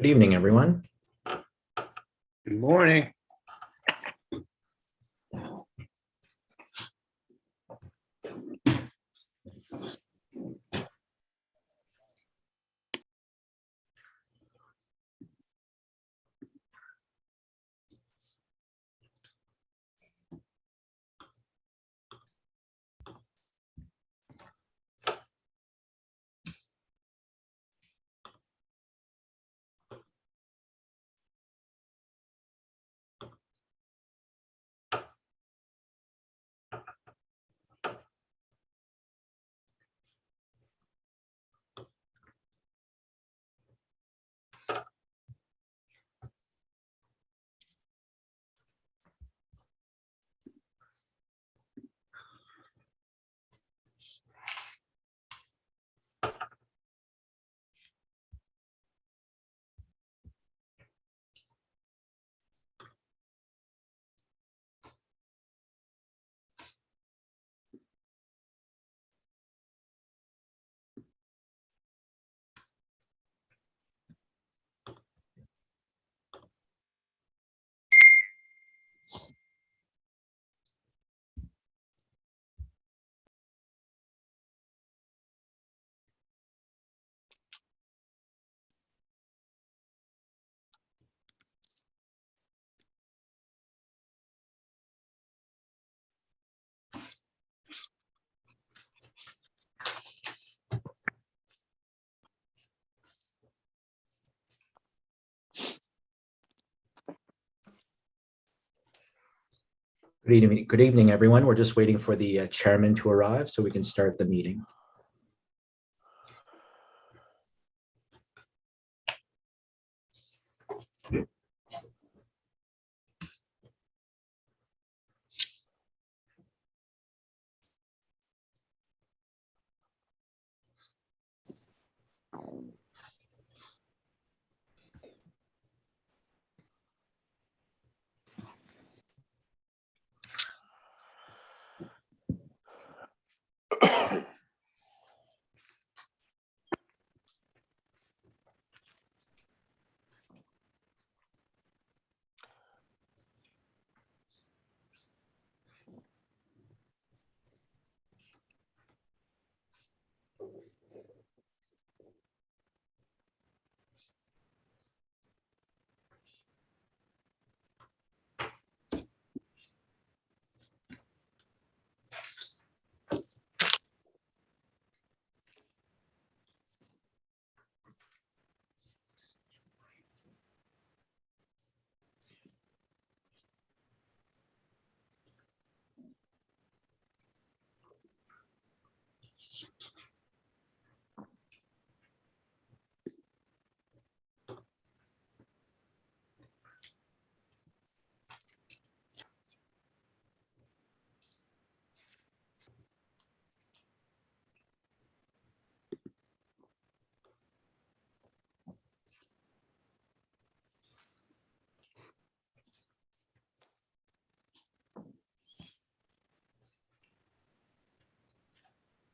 Good evening, everyone. Good morning. Good evening, everyone. We're just waiting for the chairman to arrive so we can start the meeting.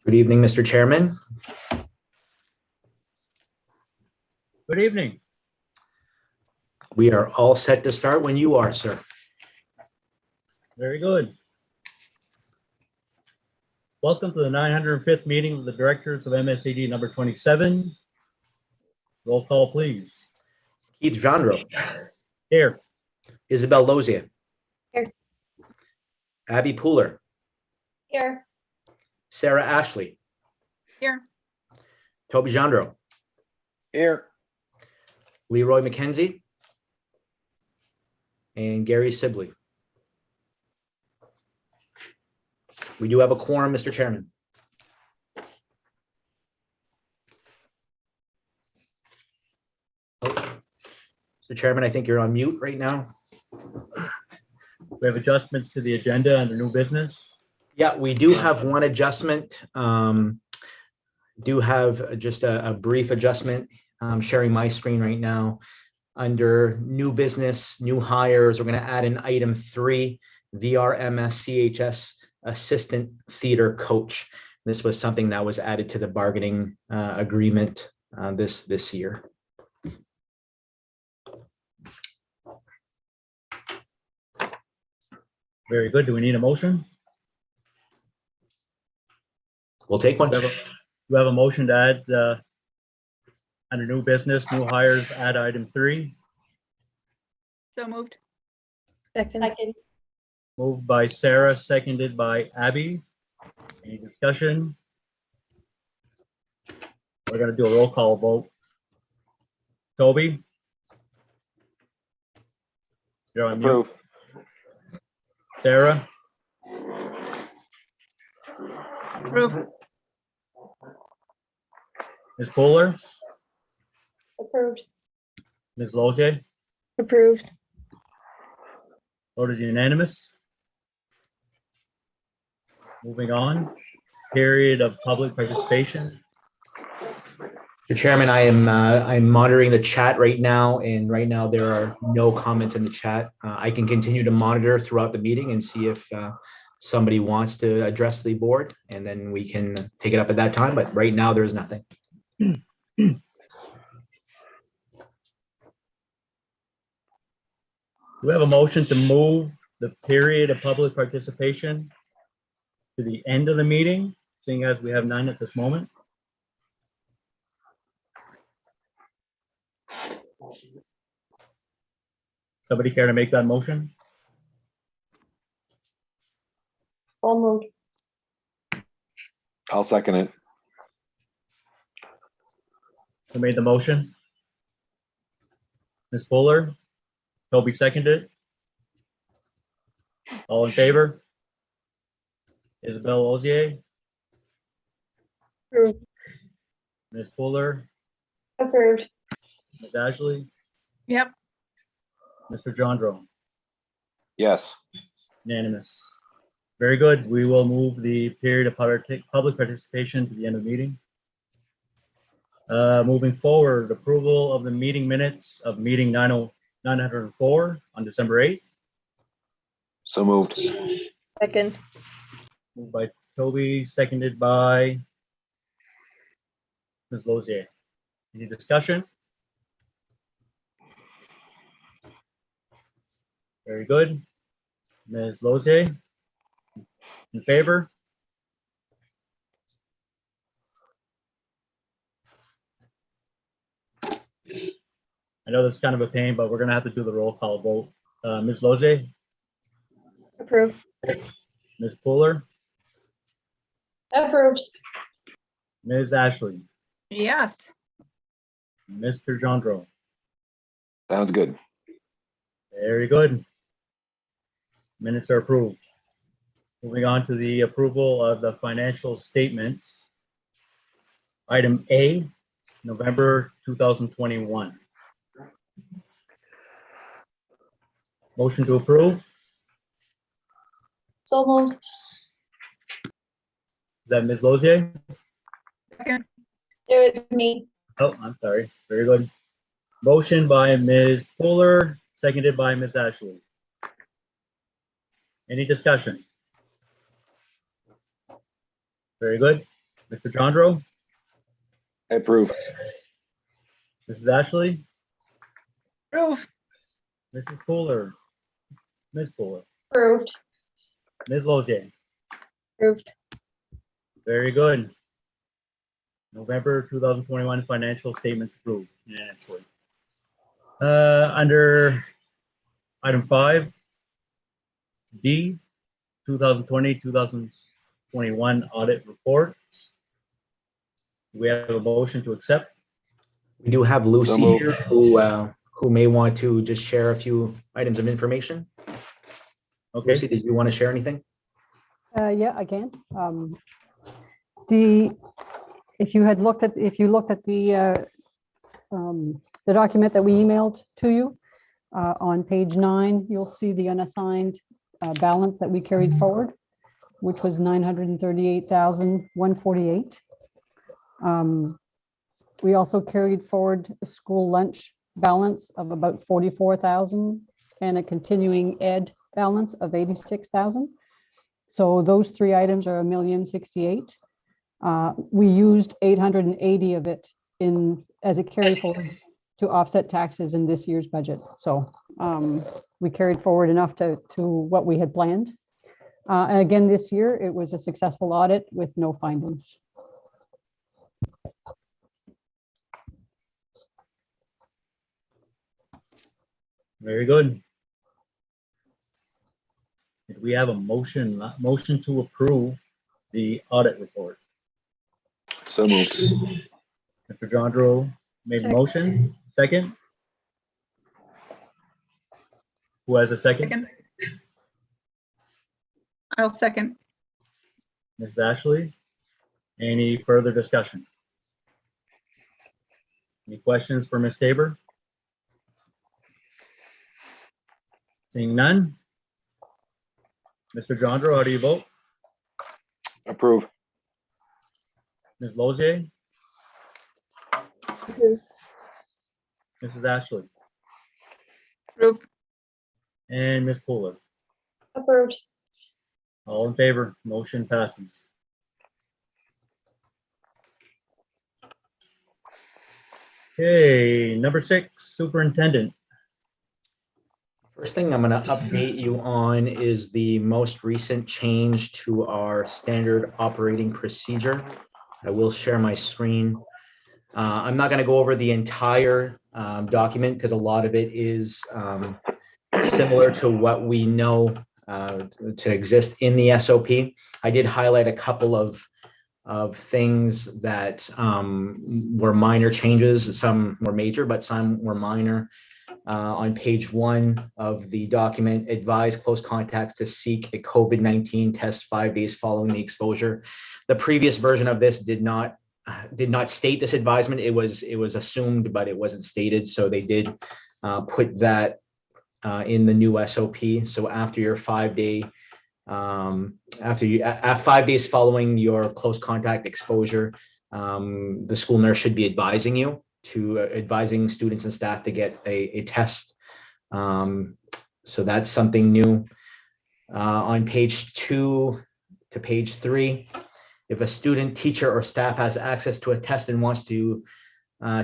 Good evening, Mr. Chairman. Good evening. We are all set to start when you are, sir. Very good. Welcome to the 905th meeting of the directors of MSAD number 27. Roll call, please. Keith Jandro. Here. Isabel Lozia. Here. Abby Pooler. Here. Sarah Ashley. Here. Toby Jandro. Here. Leroy McKenzie. And Gary Sibley. We do have a quorum, Mr. Chairman. Oh, Mr. Chairman, I think you're on mute right now. We have adjustments to the agenda under new business. Yeah, we do have one adjustment. Do have just a brief adjustment. I'm sharing my screen right now. Under new business, new hires, we're going to add an item 3, VRMS CHS assistant theater coach. This was something that was added to the bargaining agreement this year. Very good. Do we need a motion? We'll take one. Do we have a motion to add under new business, new hires, add item 3? So moved. Second. Moved by Sarah, seconded by Abby. Any discussion? We're gonna do a roll call vote. Toby? You're on mute. Approve. Sarah? Approve. Ms. Fuller? Approved. Ms. Lozier? Approved. Vote is unanimous. Moving on, period of public participation. Mr. Chairman, I'm monitoring the chat right now, and right now there are no comments in the chat. I can continue to monitor throughout the meeting and see if somebody wants to address the board, and then we can take it up at that time, but right now there is nothing. Do we have a motion to move the period of public participation to the end of the meeting, seeing as we have none at this moment? Somebody care to make that motion? All moved. I'll second it. Who made the motion? Ms. Fuller? Toby seconded. All in favor? Isabel Ozier? Approved. Ms. Fuller? Approved. Ms. Ashley? Yep. Mr. Jandro? Yes. Unanimous. Very good. We will move the period of public participation to the end of the meeting. Moving forward, approval of the meeting minutes of meeting 904 on December 8th. So moved. Second. Moved by Toby, seconded by Ms. Lozier. Any discussion? Very good. Ms. Lozier, in favor? I know this is kind of a pain, but we're gonna have to do the roll call vote. Ms. Lozier, Approved. Ms. Fuller, Approved. Ms. Ashley, Yes. Mr. Jandro. Sounds good. Very good. Minutes are approved. Moving on to the approval of the financial statements. Item A, November 2021. Motion to approve. So moved. Is that Ms. Lozier? Second. It was me. Oh, I'm sorry. Very good. Motion by Ms. Fuller, seconded by Ms. Ashley. Any discussion? Very good. Mr. Jandro, I approve. Mrs. Ashley, Approve. Mrs. Fuller, Ms. Fuller, Approved. Ms. Lozier. Approved. Very good. November 2021 financial statements approved unanimously. Under item 5, D, 2020-2021 audit report. We have a motion to accept. We do have So Lucy moved. here who may want to just share a few items of information. Okay, Lucy, did you want to share anything? Yeah, I can. If you looked at the document that we emailed to you, on page 9, you'll see the unassigned balance that we carried forward, which was $938,148. We also carried forward a school lunch balance of about $44,000 and a continuing ed balance of $86,000. So those three items are $1,068,000. We used 880 of it as a carry forward to offset taxes in this year's budget. So we carried forward enough to what we had planned. And again, this year, it was a successful audit with no findings. Very good. Did we have a motion to approve the audit report? So moved. Mr. Jandro made a Second. motion. Second? Who has a second? Second. I'll second. Ms. Ashley? Any further discussion? Any questions for Ms. Tabor? Seeing none? Mr. Jandro, how do you vote? Approve. Ms. Lozier? Approve. Mrs. Ashley? Approve. And Ms. Fuller? Approved. All in favor, motion passes. Okay, number 6, Superintendent. First thing I'm going to update you on is the most recent change to our standard operating procedure. I will share my screen. I'm not going to go over the entire document because a lot of it is similar to what we know to exist in the SOP. I did highlight a couple of things that were minor changes. Some were major, but some were minor. On page 1 of the document, advise close contacts to seek a COVID-19 test 5 days following the exposure. The previous version of this did not state this advisement. It was assumed, but it wasn't stated. So they did put that in the new SOP. So after your 5 day, at 5 days following your close contact exposure, the school nurse should be advising students and staff to get a test. So that's something new. On page 2 to page 3, if a student, teacher, or staff has access to a test and wants to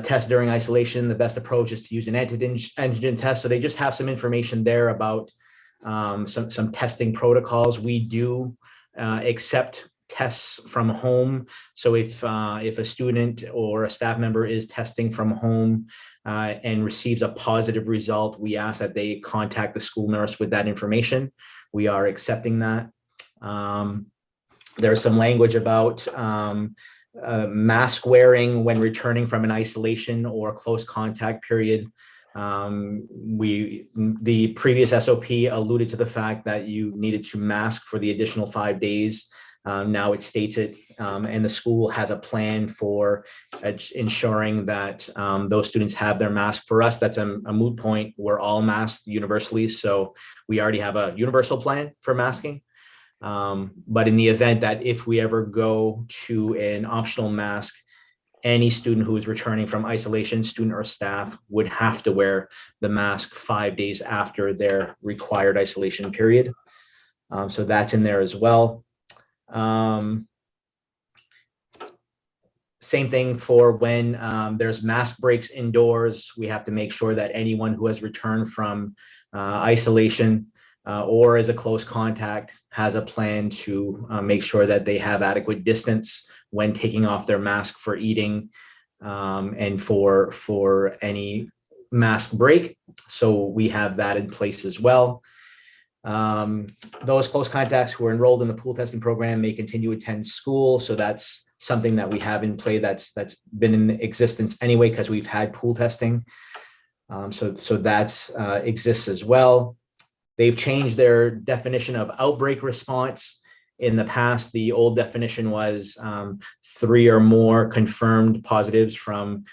test during isolation, the best approach is to use an antigen test. So they just have some information there about some testing protocols. We do accept tests from home. So if a student or a staff member is testing from home and receives a positive result, we ask that they contact the school nurse with that information. We are accepting that. There's some language about mask wearing when returning from an isolation or close contact period. The previous SOP alluded to the fact that you needed to mask for the additional 5 days. Now it states it, and the school has a plan for ensuring that those students have their mask. For us, that's a moot point. We're all masked universally, so we already have a universal plan for masking. But in the event that if we ever go to an optional mask, any student who is returning from isolation, student or staff, would have to wear the mask 5 days after their required isolation period. So that's in there as well. Same thing for when there's mask breaks indoors. We have to make sure that anyone who has returned from isolation or as a close contact has a plan to make sure that they have adequate distance when taking off their mask for eating and for any mask break. So we have that in place as well. Those close contacts who are enrolled in the pool testing program may continue to attend school. So that's something that we have in play that's been in existence anyway, because we've had pool testing. So that's exists as well. They've changed their definition of outbreak response. In the past, the old definition was 3 or more confirmed positives from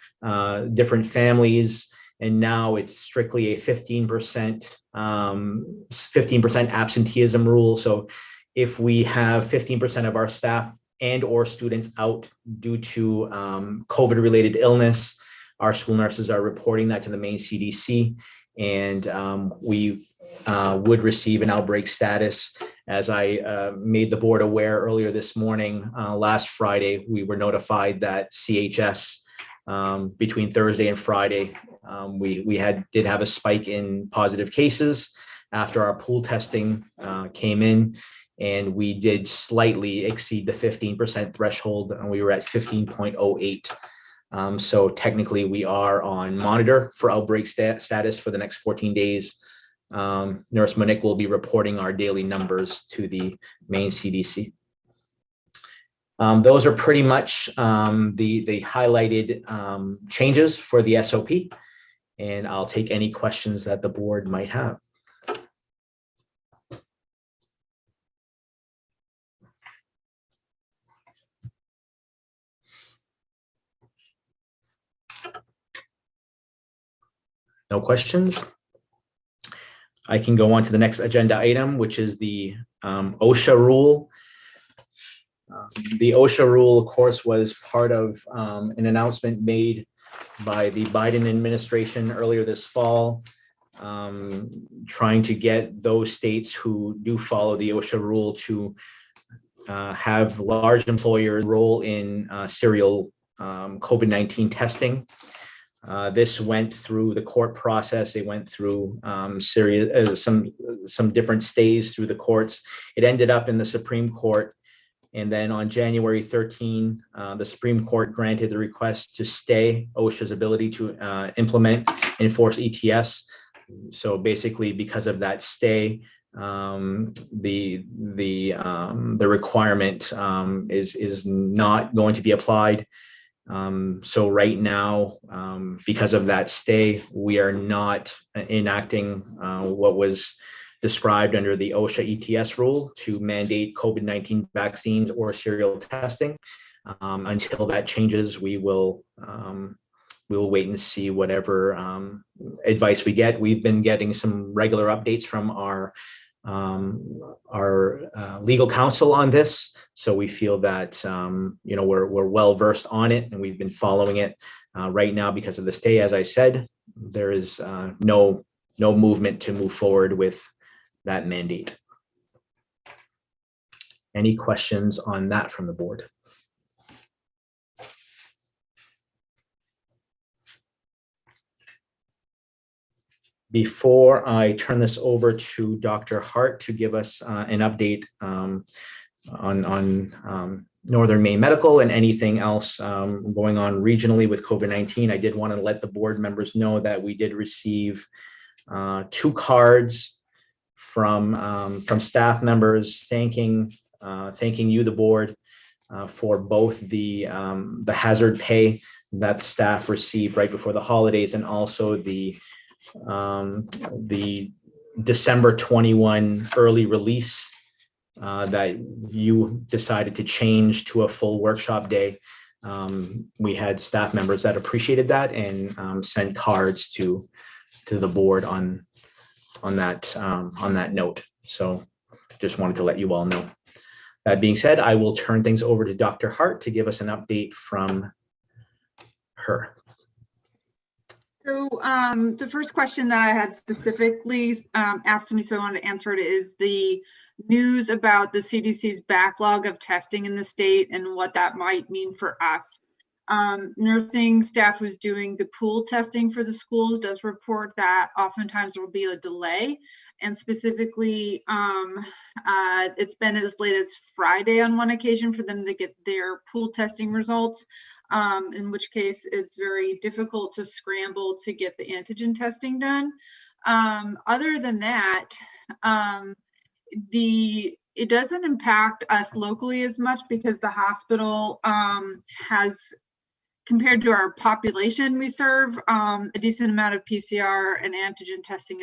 different families. And now it's strictly a 15% absenteeism rule. So if we have 15% of our staff and or students out due to COVID-related illness, our school nurses are reporting that to the main CDC, and we would receive an outbreak status. As I made the board aware earlier this morning, last Friday, we were notified that CHS between Thursday and Friday We did have a spike in positive cases after our pool testing came in, and we did slightly exceed the 15% threshold, and we were at 15.08. So technically we are on monitor for outbreak status for the next 14 days. Nurse Monique will be reporting our daily numbers to the main CDC. Those are pretty much the highlighted changes for the SOP, and I'll take any questions that the board might have. No questions? I can go on to the next agenda item, which is the OSHA rule. The OSHA rule, of course, was part of an announcement made by the Biden administration earlier this fall, trying to get those states who do follow the OSHA rule to have large employers enroll in serial COVID-19 testing. This went through the court process. They went through some different stays through the courts. It ended up in the Supreme Court. And then on January 13, the Supreme Court granted the request to stay OSHA's ability to implement, enforce ETS. So basically, because of that stay, the requirement is not going to be applied. So right now, because of that stay, we are not enacting what was described under the OSHA ETS rule to mandate COVID-19 vaccines or serial testing. Until that changes, we will wait and see whatever advice we get. We've been getting some regular updates from our legal counsel on this, so we feel that we're well versed on it, and we've been following it. Right now, because of the stay, as I said, there is no movement to move forward with that mandate. Any questions on that from the board? Before I turn this over to Dr. Hart to give us an update on Northern Maine Medical and anything else going on regionally with COVID-19, I did want to let the board members know that we did receive 2 cards from staff members thanking you, the board, for both the hazard pay that staff received right before the holidays, and also the December 21 early release that you decided to change to a full workshop day. We had staff members that appreciated that and sent cards to the board on that note. So just wanted to let you all know. That being said, I will turn things over to Dr. Hart to give us an update from her. So the first question that I had specifically asked me, so I wanted to answer it, is the news about the CDC's backlog of testing in the state and what that might mean for us. Nursing staff who's doing the pool testing for the schools does report that oftentimes there will be a delay, and specifically it's been as late as Friday on one occasion for them to get their pool testing results, in which case it's very difficult to scramble to get the antigen testing done. Other than that, it doesn't impact us locally as much because the hospital has, compared to our population we serve, a decent amount of PCR and antigen testing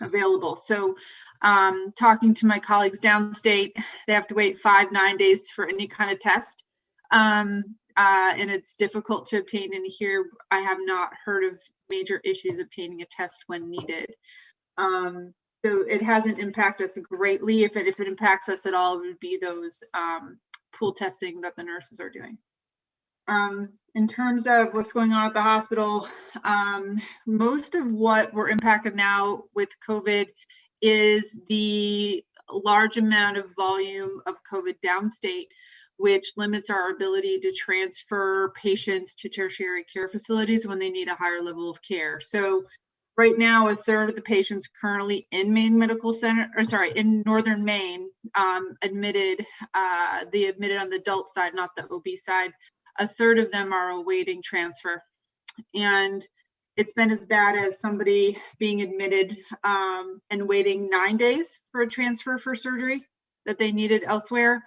available. So talking to my colleagues downstate, they have to wait 5-9 days for any kind of test. And it's difficult to obtain, and here I have not heard of major issues obtaining a test when needed. So it hasn't impacted us greatly. If it impacts us at all, it would be those pool testing that the nurses are doing. In terms of what's going on at the hospital, most of what we're impacted now with COVID is the large amount of volume of COVID downstate. which limits our ability to transfer patients to tertiary care facilities when they need a higher level of care. So right now, a third of the patients currently in Maine Medical Center, or sorry, in Northern Maine, admitted, they admitted on the adult side, not the OB side. A third of them are awaiting transfer. And it's been as bad as somebody being admitted and waiting 9 days for a transfer for surgery that they needed elsewhere.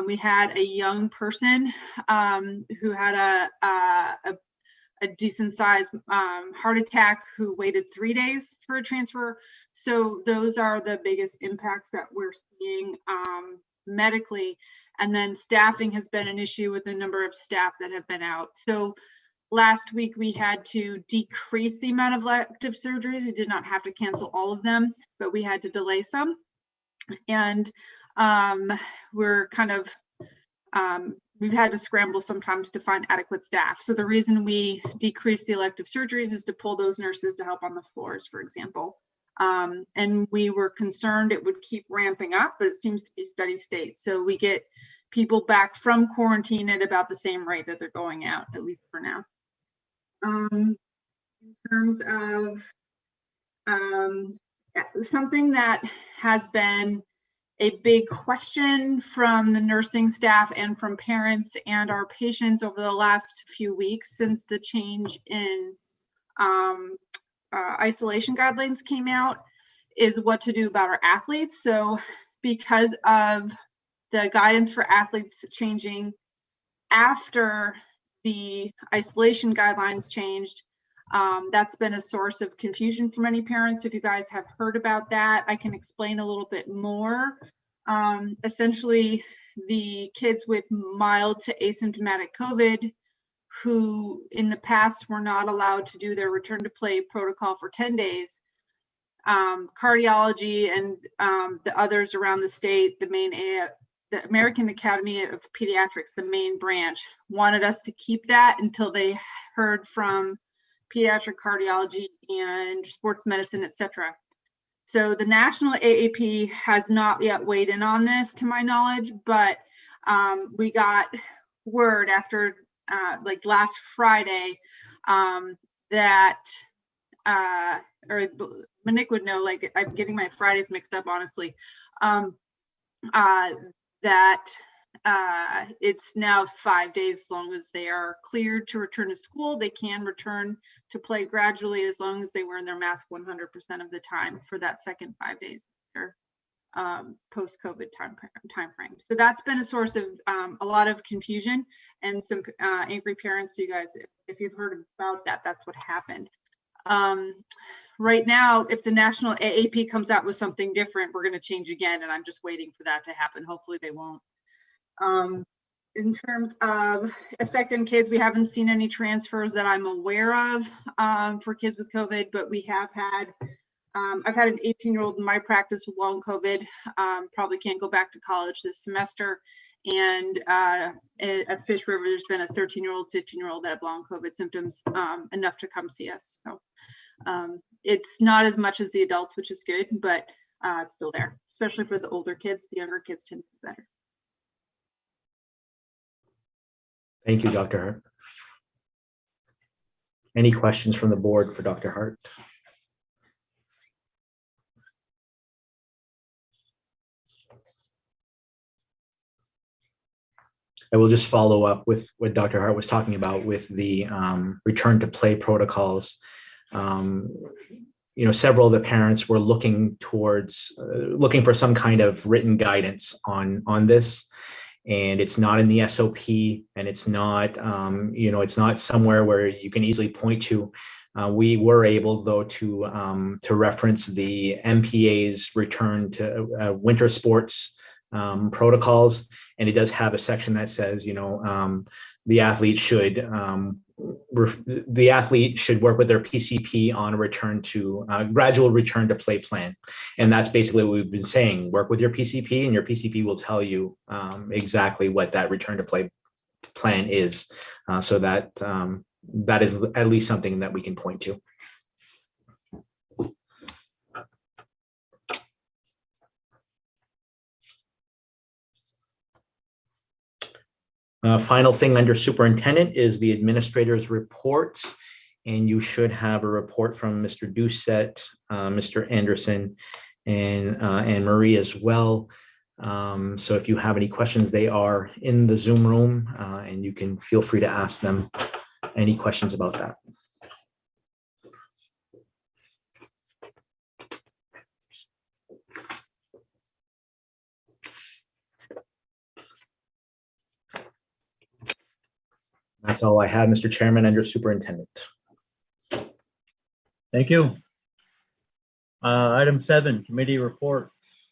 We had a young person who had a decent sized heart attack who waited 3 days for a transfer. So those are the biggest impacts that we're seeing medically. And then staffing has been an issue with the number of staff that have been out. So last week we had to decrease the amount of elective surgeries. We did not have to cancel all of them, but we had to delay some. And we're kind of, we've had to scramble sometimes to find adequate staff. So the reason we decreased the elective surgeries is to pull those nurses to help on the floors, for example. And we were concerned it would keep ramping up, but it seems to be steady state. So we get people back from quarantine at about the same rate that they're going out, at least for now. In terms of something that has been a big question from the nursing staff and from parents and our patients over the last few weeks since the change in isolation guidelines came out is what to do about our athletes. So because of the guidance for athletes changing after the isolation guidelines changed, that's been a source of confusion for many parents. If you guys have heard about that, I can explain a little bit more. Essentially, the kids with mild to asymptomatic COVID who in the past were not allowed to do their return to play protocol for 10 days, cardiology and the others around the state, the American Academy of Pediatrics, the main branch, wanted us to keep that until they heard from pediatric cardiology and sports medicine, etc. So the national AAP has not yet weighed in on this, to my knowledge, but we got word after like last Friday that, or Monique would know, like I'm getting my Fridays mixed up, honestly, that it's now 5 days. As long as they are cleared to return to school, they can return to play gradually as long as they wear their mask 100% of the time for that second 5 days or post-COVID time frame. So that's been a source of a lot of confusion and some angry parents. You guys, if you've heard about that, that's what happened. Right now, if the national AAP comes out with something different, we're going to change again, and I'm just waiting for that to happen. Hopefully they won't. In terms of affecting kids, we haven't seen any transfers that I'm aware of for kids with COVID, but we have had, I've had an 18-year-old in my practice with long COVID, probably can't go back to college this semester. And at Fish River, there's been a 13-year-old, 15-year-old that have long COVID symptoms, enough to come see us. So it's not as much as the adults, which is good, but it's still there, especially for the older kids. The younger kids tend to be better. Thank you, Dr. Hart. Any questions from the board for Dr. Hart? I will just follow up with what Dr. Hart was talking about with the return to play protocols. Several of the parents were looking towards looking for some kind of written guidance on this, and it's not in the SOP, and it's not it's not somewhere where you can easily point to. We were able, though, to reference the MPA's return to winter sports protocols, and it does have a section that says, the athlete should work with their PCP on a return to gradual return to play plan, and that's basically what we've been saying. Work with your PCP, and your PCP will tell you exactly what that return to play plan is, so that that is at least something that we can point to. Final thing under superintendent is the administrator's reports. And you should have a report from Mr. Doucette, Mr. Anderson, and AnnMarie as well. So if you have any questions, they are in the Zoom room, and you can feel free to ask them any questions about that. That's all I have, Mr. Chairman, under superintendent. Thank you. Item 7, committee reports.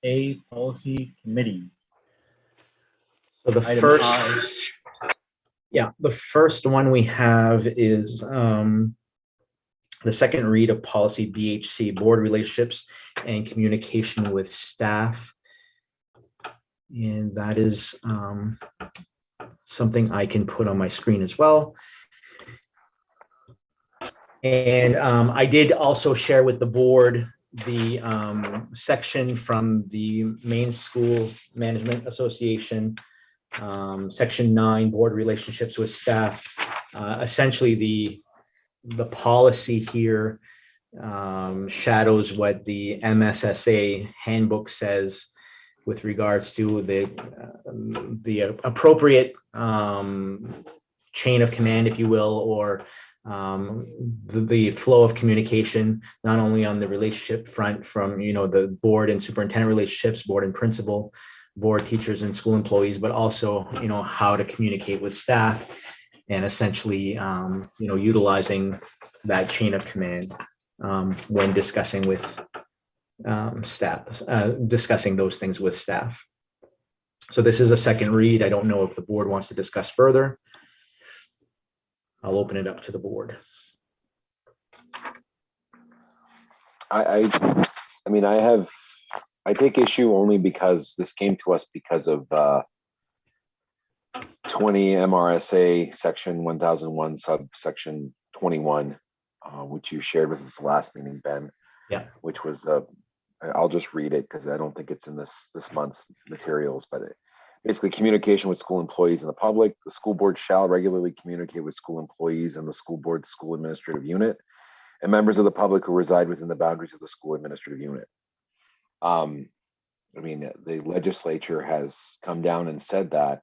A, policy committee. So the Item first, I. the first one we have is the second read of policy BHC, board relationships and communication with staff. And that is something I can put on my screen as well. And I did also share with the board the section from the Maine School Management Association, section 9, board relationships with staff. Essentially, the policy here shadows what the MSSA handbook says with regards to the appropriate chain of command, if you will, or the flow of communication, not only on the relationship front from, the board and superintendent relationships, board and principal, board teachers and school employees, but also, how to communicate with staff and essentially, utilizing that chain of command when discussing with staff, discussing those things with staff. So this is a second read. I don't know if the board wants to discuss further. I'll open it up to the board. I take issue only because this came to us because of 20 MRSA section 1001 subsection 21, which you shared with us last meeting, Ben. Yeah. Which was I'll just read it because I don't think it's in this month's materials, but basically, communication with school employees and the public. The school board shall regularly communicate with school employees and the school board's school administrative unit and members of the public who reside within the boundaries of the school administrative unit. The legislature has come down and said that.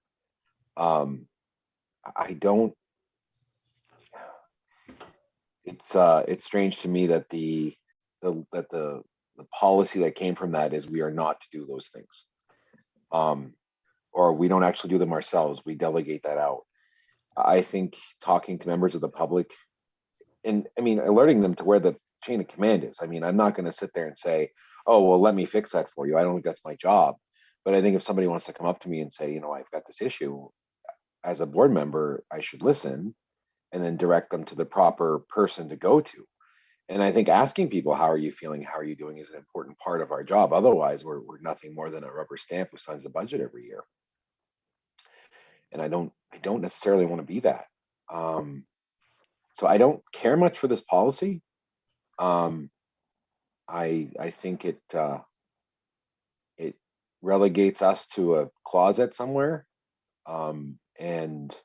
It's strange to me that the policy that came from that is we are not to do those things. Or we don't actually do them ourselves, we delegate that out. I think talking to members of the public and alerting them to where the chain of command is. I'm not going to sit there and say, oh, well, let me fix that for you. I don't think that's my job. But I think if somebody wants to come up to me and say, I've got this issue, as a board member, I should listen and then direct them to the proper person to go to. And I think asking people, how are you feeling? How are you doing is an important part of our job. Otherwise, we're nothing more than a rubber stamp who signs the budget every year. And I don't necessarily want to be that. So I don't care much for this policy. I think it relegates us to a closet somewhere. And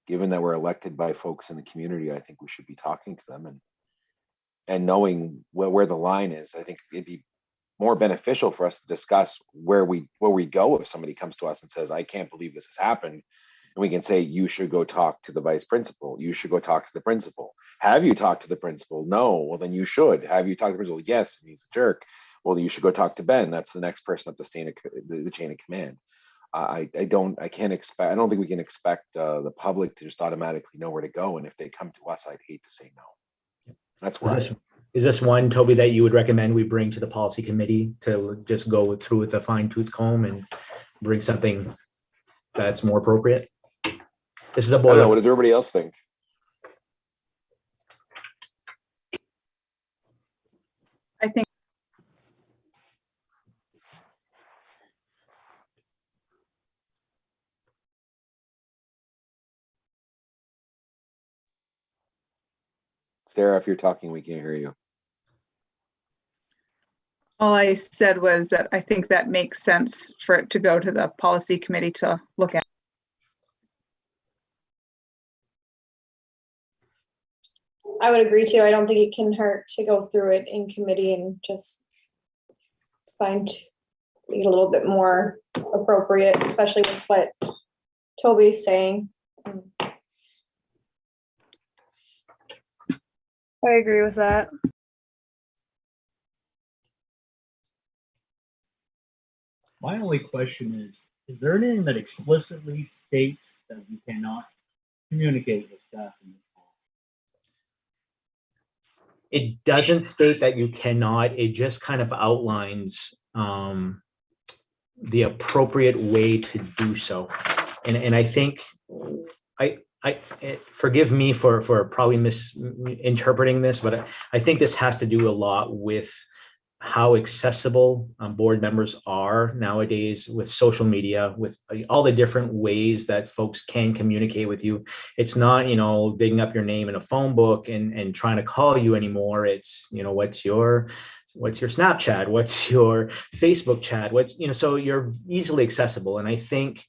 given that we're elected by folks in the community, I think we should be talking to them and knowing where the line is. I think it'd be more beneficial for us to discuss where we go if somebody comes to us and says, I can't believe this has happened. And we can say, you should go talk to the vice principal. You should go talk to the principal. Have you talked to the principal? No. Well, then you should. Have you talked to the principal? Yes. And he's a jerk. Well, you should go talk to Ben. That's the next person up the chain of command. I don't think we can expect the public to just automatically know where to go. And if they come to us, I'd hate to say no. That's why. Is this one, Toby, that you would recommend we bring to the policy committee to just go through with a fine tooth comb and bring something that's more appropriate? This is a I don't know. What boiler. does everybody else think? I think Sarah, if you're talking, we can't hear you. all I said was that I think that makes sense for it to go to the policy committee to look at. I would agree too. I don't think it can hurt to go through it in committee and just find it a little bit more appropriate, especially with what Toby's saying. I agree with that. My only question is there anything that explicitly states that you cannot communicate with staff in this policy? It doesn't state that you cannot, it just kind of outlines the appropriate way to do so. And I think, forgive me for probably misinterpreting this, but I think this has to do a lot with how accessible board members are nowadays with social media, with all the different ways that folks can communicate with you. It's not, digging up your name in a phone book and trying to call you anymore. It's, what's your Snapchat? What's your Facebook chat? So you're easily accessible. And I think,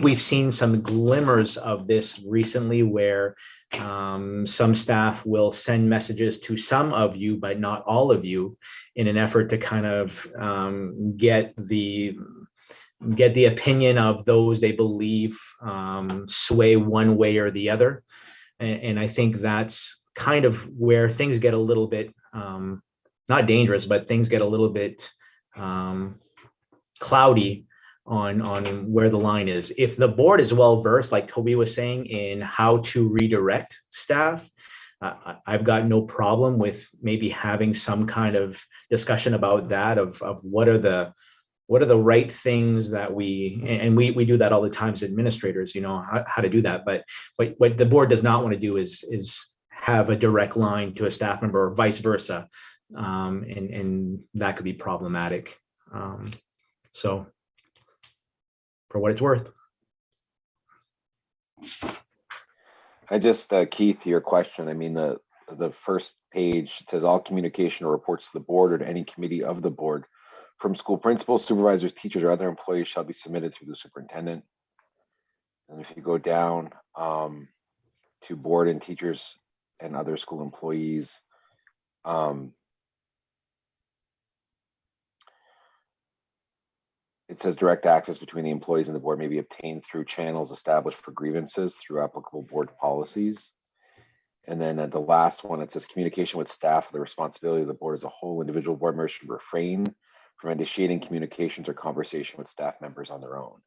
we've seen some glimmers of this recently where some staff will send messages to some of you, but not all of you, in an effort to kind of get the opinion of those they believe sway one way or the other. And I think that's kind of where things get a little bit, not dangerous, but things get a little bit cloudy on where the line is. If the board is well versed, like Toby was saying, in how to redirect staff, I've got no problem with maybe having some kind of discussion about that, of what are the right things that we do that all the time as administrators, how to do that. But what the board does not want to do is have a direct line to a staff member or vice versa. And that could be problematic. So for what it's worth. I just, Keith, to your question, I mean, the first page, it says all communication or reports to the board or to any committee of the board from school principals, supervisors, teachers, or other employees shall be submitted through the superintendent. And if you go down to board and teachers and other school employees, it says direct access between the employees and the board may be obtained through channels established for grievances through applicable board policies. And then at the last one, it says communication with staff are the responsibility of the board as a whole. Individual board members should refrain from initiating communications or conversation with staff members on their own.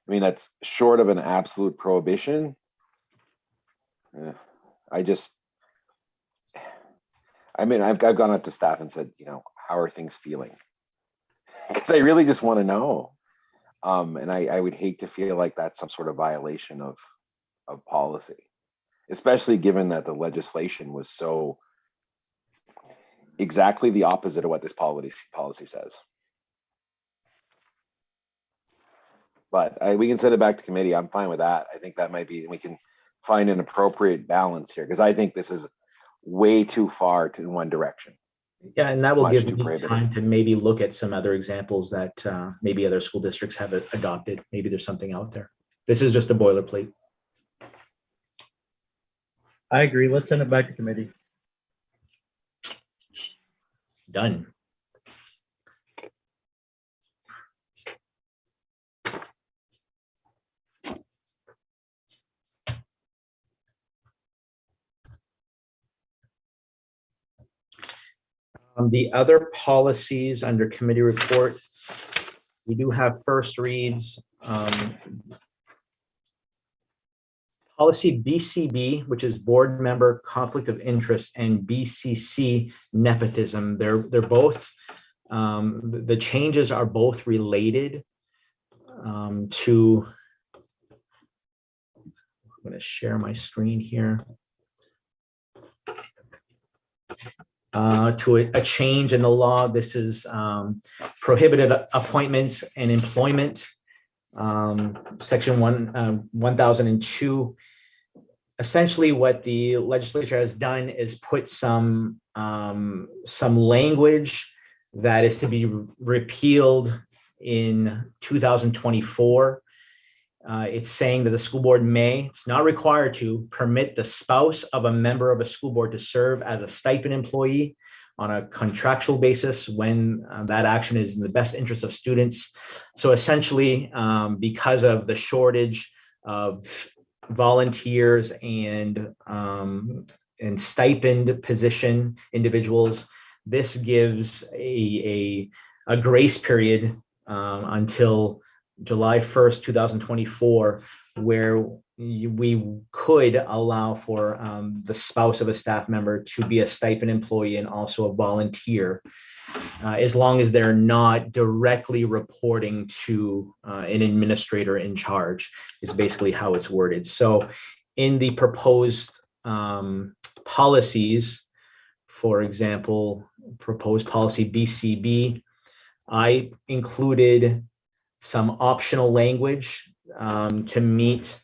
I mean, that's short of an absolute prohibition. I've gone up to staff and said, how are things feeling? Because I really just want to know. And I would hate to feel like that's some sort of violation of policy, especially given that the legislation was so exactly the opposite of what this policy says. But we can send it back to committee. I'm fine with that. I think that might be, we can find an appropriate balance here, because I think this is way too far in one direction. Yeah, and that will Much give too me prohibitive. time to maybe look at some other examples that maybe other school districts have adopted. Maybe there's something out there. This is just a boilerplate. I agree. Let's send it back to committee. Done. The other policies under committee report, we do have first reads. Policy BCB, which is board member conflict of interest, and BCC nepotism. They're both, the changes are both related to, I'm going to share my screen here. To a change in the law. This is prohibited appointments and employment, section 1002. Essentially, what the legislature has done is put some language that is to be repealed in 2024 It's saying that the school board may, it's not required to, permit the spouse of a member of a school board to serve as a stipend employee on a contractual basis when that action is in the best interest of students. So essentially, because of the shortage of volunteers and stipend position individuals, this gives a grace period until July 1st, 2024, where we could allow for the spouse of a staff member to be a stipend employee and also a volunteer, as long as they're not directly reporting to an administrator in charge, is basically how it's worded. So in the proposed policies, for example, proposed policy BCB, I included some optional language to meet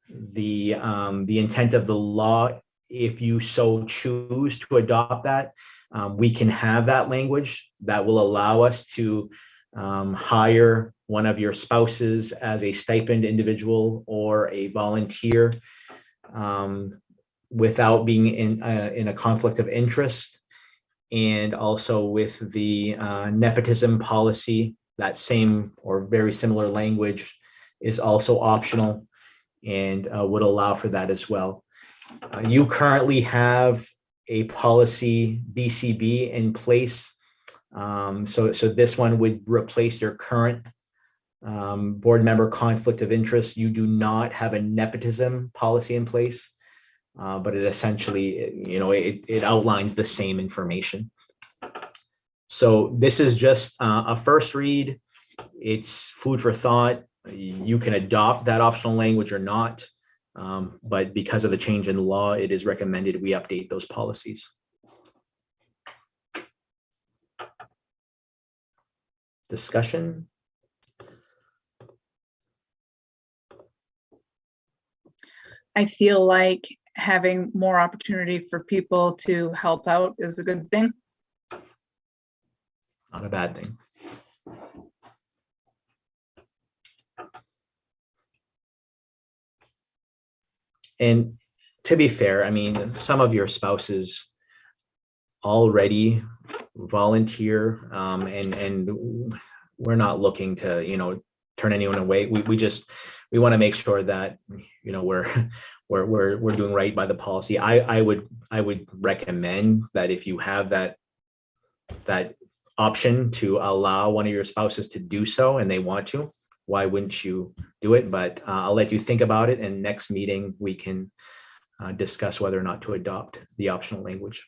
the intent of the law. If you so choose to adopt that, we can have that language that will allow us to hire one of your spouses as a stipend individual or a volunteer without being in a conflict of interest. And also with the nepotism policy, that same or very similar language is also optional and would allow for that as well. You currently have a policy BCB in place. So this one would replace your current board member conflict of interest. You do not have a nepotism policy in place, but it essentially, it outlines the same information. So this is just a first read. It's food for thought. You can adopt that optional language or not, but because of the change in law, it is recommended we update those policies. Discussion? I feel like having more opportunity for people to help out is a good thing. Not a bad thing. And to be fair, I mean, some of your spouses already volunteer, and we're not looking to, turn anyone away. We want to make sure that, we're doing right by the policy. I would recommend that if you have that option to allow one of your spouses to do so and they want to, why wouldn't you do it? But I'll let you think about it, and next meeting we can discuss whether or not to adopt the optional language.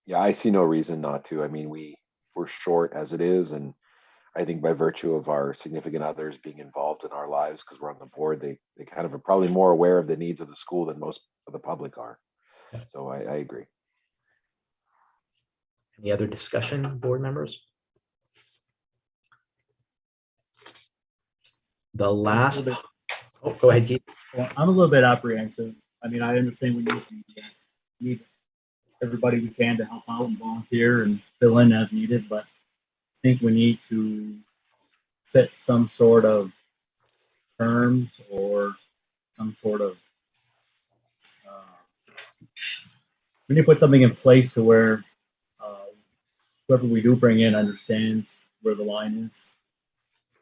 Yeah, I see no reason not to. I mean, we're short as it is, and I think by virtue of our significant others being involved in our lives, because we're on the board, they kind of are probably more aware of the needs of the school than most of the public are. So I agree. Any other discussion, board members? The last, go ahead, Keith. Well, I'm a little bit apprehensive. I mean, I understand we need everybody we can to help out and volunteer and fill in as needed, but I think we need to set some sort of terms or some sort of, we need to put something in place to where whoever we do bring in understands where the line is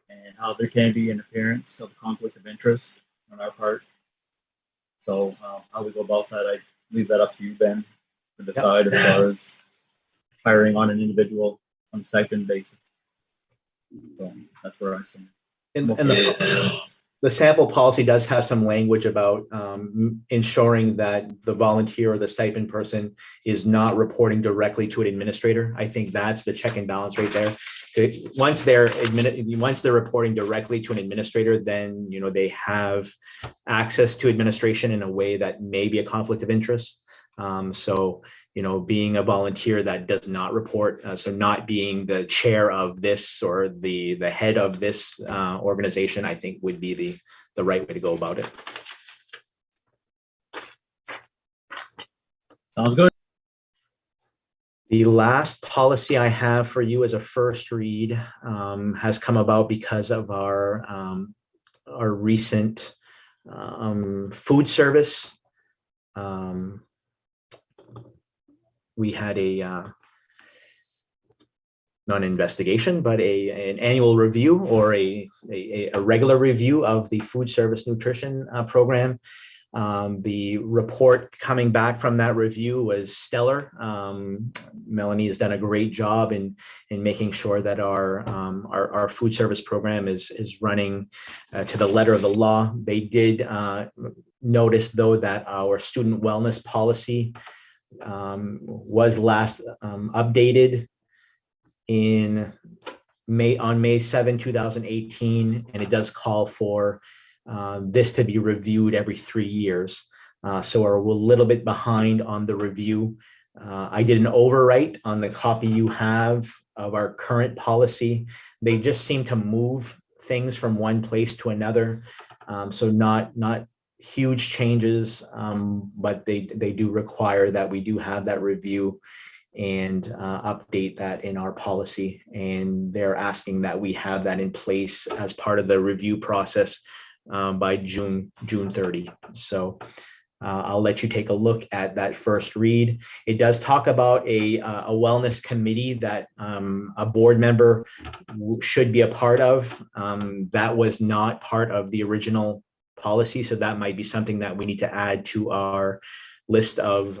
and how there can be interference of conflict of interest on our part. So how we go about that, I leave that up to you, Ben, to decide as far as hiring on an individual on a stipend basis. So that's where I stand. And the sample policy does have some language about ensuring that the volunteer or the stipend person is not reporting directly to an administrator. I think that's the check and balance right there. Once they're reporting directly to an administrator, then they have access to administration in a way that may be a conflict of interest. So being a volunteer that does not report, so not being the chair of this or the head of this organization, I think would be the right way to go about it. Sounds good. The last policy I have for you as a first read has come about because of our recent food service. We had not an investigation, but an annual review or a regular review of the food service nutrition program. The report coming back from that review was stellar. Melanie has done a great job in making sure that our food service program is running to the letter of the law. They did notice, though, that our student wellness policy was last updated on May 7, 2018, and it does call for this to be reviewed every 3 years. So we're a little bit behind on the review. I did an overwrite on the copy you have of our current policy. They just seem to move things from one place to another. So not huge changes, but they do require that we do have that review and update that in our policy. And they're asking that we have that in place as part of the review process by June 30. So I'll let you take a look at that first read. It does talk about a wellness committee that a board member should be a part of. That was not part of the original policy, so that might be something that we need to add to our list of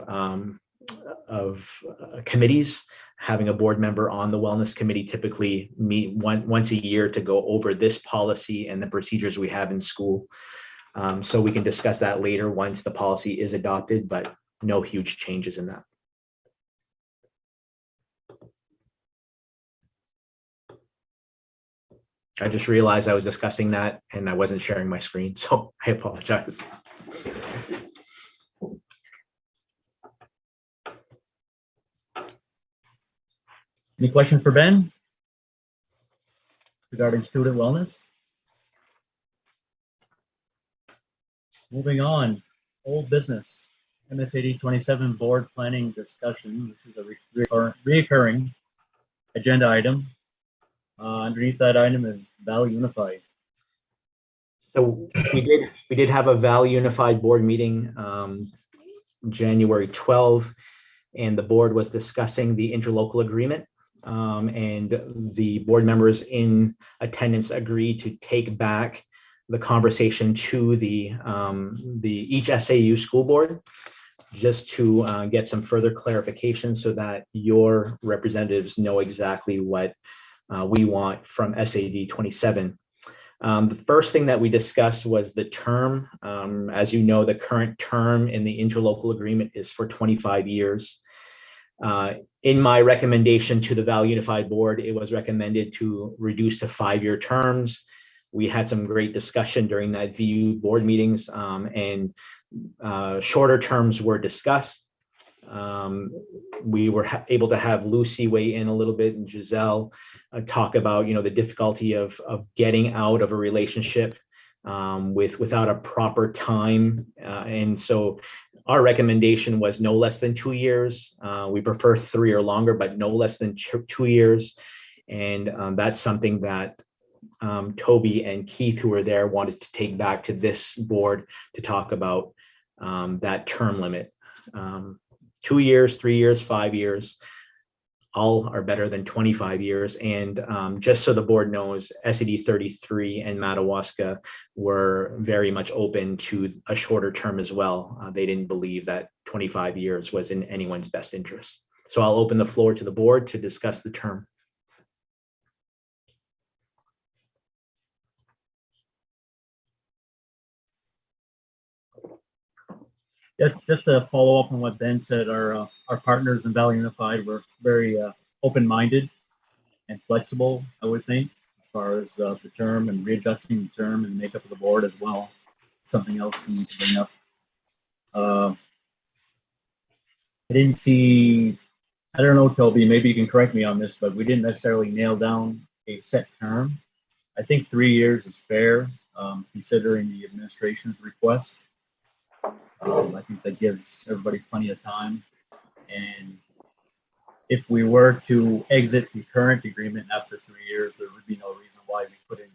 committees. Having a board member on the wellness committee, typically meet once a year to go over this policy and the procedures we have in school. So we can discuss that later once the policy is adopted, but no huge changes in that. I just realized I was discussing that and I wasn't sharing my screen, so I apologize. Any questions for Ben regarding student wellness? Moving on, old business, MSAD 27 board planning discussion. This is a reoccurring agenda item. Underneath that item is Val Unified. So we did have a Val Unified board meeting January 12, and the board was discussing the interlocal agreement. And the board members in attendance agreed to take back the conversation to the each SAU school board, just to get some further clarification so that your representatives know exactly what we want from SAD 27. The first thing that we discussed was the term. As you know, the current term in the interlocal agreement is for 25 years. In my recommendation to the Val Unified Board, it was recommended to reduce to 5-year terms. We had some great discussion during that VU board meetings, and shorter terms were discussed. We were able to have Lucy weigh in a little bit and Giselle talk about, the difficulty of getting out of a relationship without a proper time. And so our recommendation was no less than 2 years. We prefer 3 or longer, but no less than 2 years. And that's something that Toby and Keith, who were there, wanted to take back to this board to talk about that term limit. 2 years, 3 years, 5 years, all are better than 25 years. And just so the board knows, SAD 33 and Madawaska were very much open to a shorter term as well. They didn't believe that 25 years was in anyone's best interest. So I'll open the floor to the board to discuss the term. Just to follow up on what Ben said, our partners in Valley Unified were very open-minded and flexible, I would think, as far as the term and readjusting the term and makeup of the board as well. Something else we need to bring up. I didn't see, I don't know, Toby, maybe you can correct me on this, but we didn't necessarily nail down a set term. I think 3 years is fair, considering the administration's request. I think that gives everybody plenty of time. And if we were to exit the current agreement after 3 years, there would be no reason why we couldn't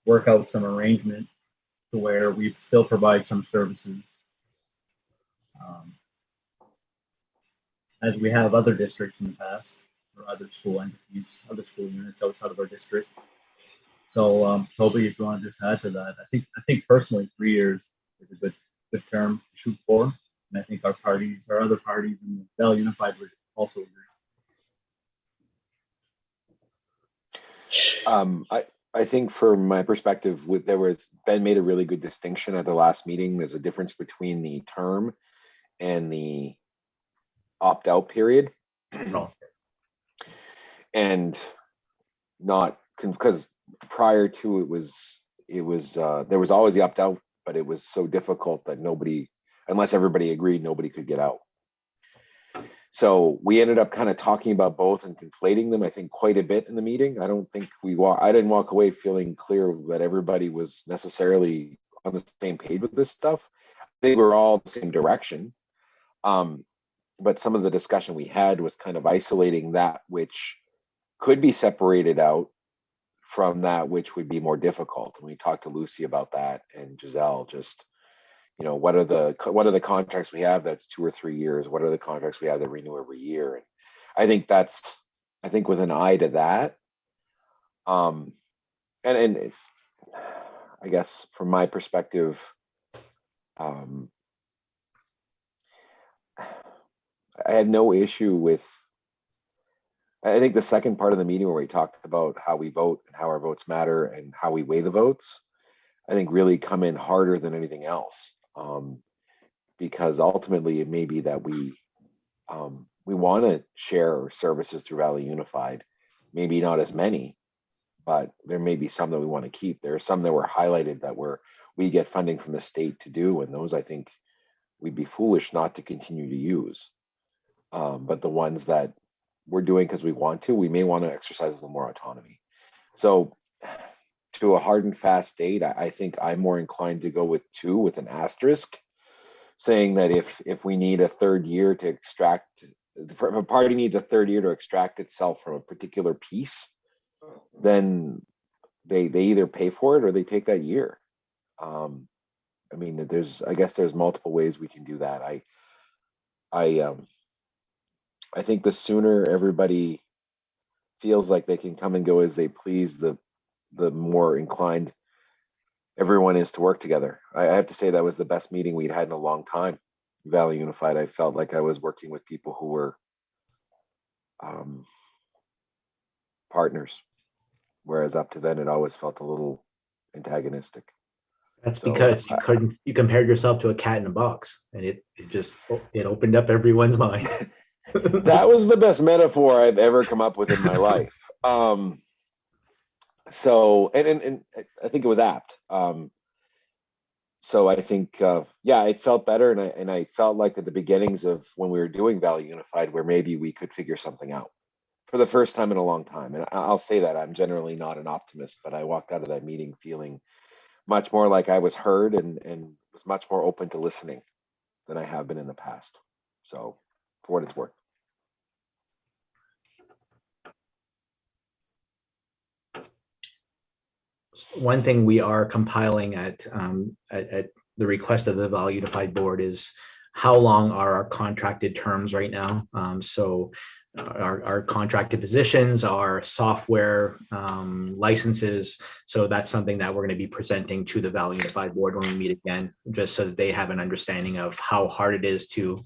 work out some arrangement to where we still provide some services, as we have other districts in the past, or other school entities, other school units outside of our district. So, Toby, if you want to just add to that, I think personally 3 years is a good term to shoot for, and I think our other parties in the Valley Unified would also agree. I think from my perspective, Ben made a really good distinction at the last meeting. There's a difference between the term and the opt-out period. And not because prior to it was there was always the opt-out, but it was so difficult that unless everybody agreed, nobody could get out. So we ended up kind of talking about both and conflating them, I think, quite a bit in the meeting. I didn't walk away feeling clear that everybody was necessarily on the same page with this stuff. They were all the same direction. But some of the discussion we had was kind of isolating that which could be separated out from that which would be more difficult. And we talked to Lucy about that, and Giselle, just, what are the contracts we have that's 2 or 3 years? What are the contracts we have that renew every year? And I think with an eye to that, and if, I guess from my perspective, I had no issue with, I think the second part of the meeting where we talked about how we vote and how our votes matter and how we weigh the votes, I think really come in harder than anything else. Because ultimately it may be that we want to share services through Valley Unified, maybe not as many, but there may be some that we want to keep. There are some that were highlighted that we get funding from the state to do, and those I think we'd be foolish not to continue to use. But the ones that we're doing because we want to, we may want to exercise a little more autonomy. So to a hard and fast date, I think I'm more inclined to go with 2 with an asterisk, saying that if we need a third year to extract, if a party needs a third year to extract itself from a particular piece, then they either pay for it or they take that year. I mean, I guess there's multiple ways we can do that. I think the sooner everybody feels like they can come and go as they please, the more inclined everyone is to work together. I have to say that was the best meeting we'd had in a long time. Valley Unified, I felt like I was working with people who were partners, whereas up to then it always felt a little antagonistic. That's because you compared yourself to a cat in a box, and it opened up everyone's mind. That was the best metaphor I've ever come up with in my life. So, and I think it was apt. So I think, it felt better. And I felt like at the beginnings of when we were doing Valley Unified, where maybe we could figure something out for the first time in a long time. And I'll say that I'm generally not an optimist, but I walked out of that meeting feeling much more like I was heard and was much more open to listening than I have been in the past. So for what it's worth. One thing we are compiling at the request of the Valley Unified Board is how long are our contracted terms right now. So our contracted positions, our software licenses. So that's something that we're going to be presenting to the Valley Unified Board when we meet again, just so that they have an understanding of how hard it is to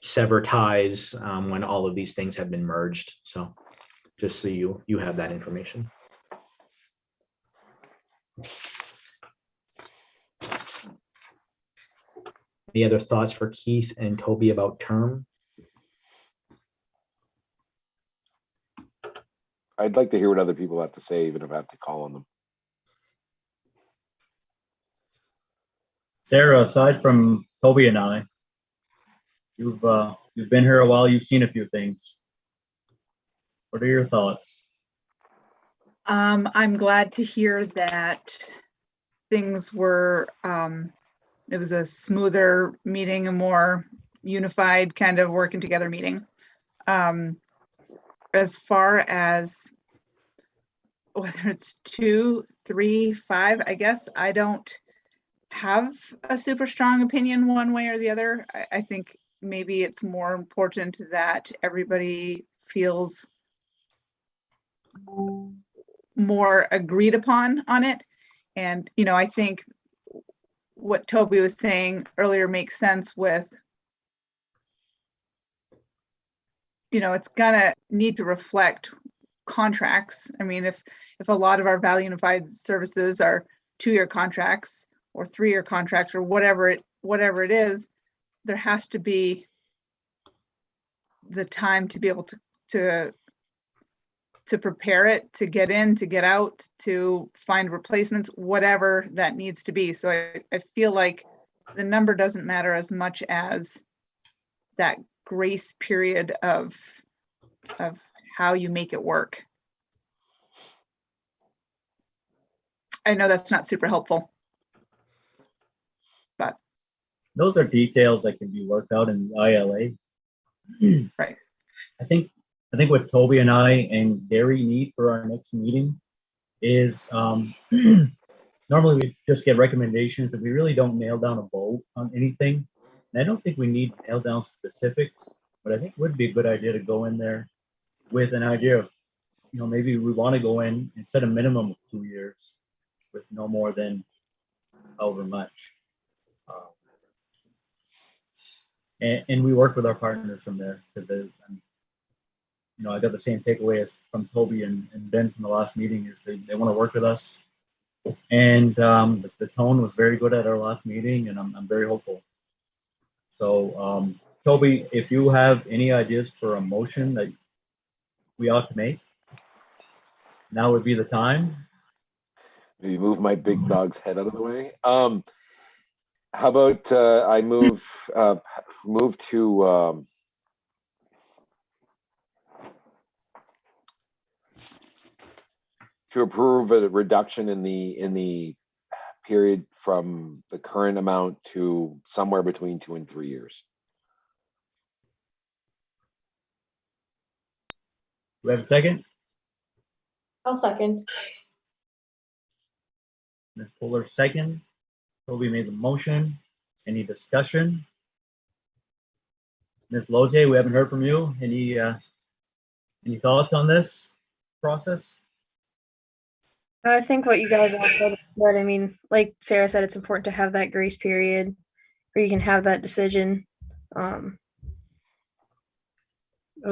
sever ties when all of these things have been merged. So just so you have that information. Any other thoughts for Keith and Toby about term? I'd like to hear what other people have to say, even if I have to call on them. Sarah, aside from Toby and I, you've been here a while. You've seen a few things. What are your thoughts? I'm glad to hear that things were, it was a smoother meeting, a more unified kind of working together meeting. As far as whether it's 2, 3, 5, I guess I don't have a super strong opinion one way or the other. I think maybe it's more important that everybody feels more agreed upon on it. And, you know, I think what Toby was saying earlier makes sense with, you know, it's gonna need to reflect contracts. I mean, if a lot of our Valley Unified services are 2-year contracts or 3-year contracts or whatever it is, there has to be the time to be able to prepare it, to get in, to get out, to find replacements, whatever that needs to be. So I feel like the number doesn't matter as much as that grace period of how you make it work. I know that's not super helpful, but Those are details that can be worked out in the ILA. right. I think what Toby and I and Gary need for our next meeting is normally we just get recommendations and we really don't nail down a vote on anything. And I don't think we need to nail down specifics, but I think it would be a good idea to go in there with an idea of, you know, maybe we want to go in and set a minimum of 2 years with no more than however much. And we work with our partners from there, because you know, I got the same takeaway as from Toby and Ben from the last meeting, is they want to work with us. And the tone was very good at our last meeting, and I'm very hopeful. So Toby, if you have any ideas for a motion that we ought to make, now would be the time. Maybe move my big dog's head out of the way. How about I move to approve a reduction in the period from the current amount to somewhere between 2 and 3 years. Do we have a second? I'll second. Ms. Fuller, second. Toby made the motion. Any discussion? Ms. Lozier, we haven't heard from you. Any thoughts on this process? I think what you guys all said is good. I mean, like Sarah said, it's important to have that grace period where you can have that decision. As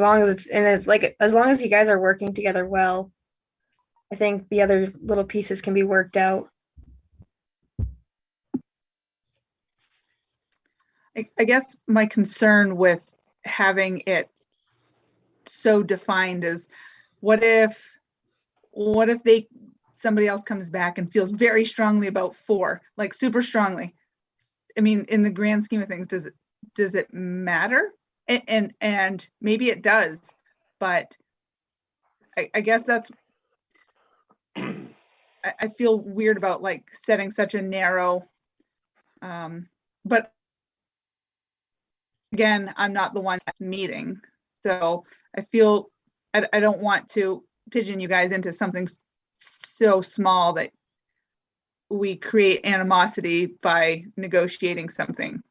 long as as long as you guys are working together well, I think the other little pieces can be worked out. I guess my concern with having it so defined is, what if somebody else comes back and feels very strongly about 4, like super strongly? I mean, in the grand scheme of things, does it matter? And maybe it does, but I guess that's, I feel weird about like setting such a narrow, but again, I'm not the one that's meeting. So I feel I don't want to pigeon you guys into something so small that we create animosity by negotiating something.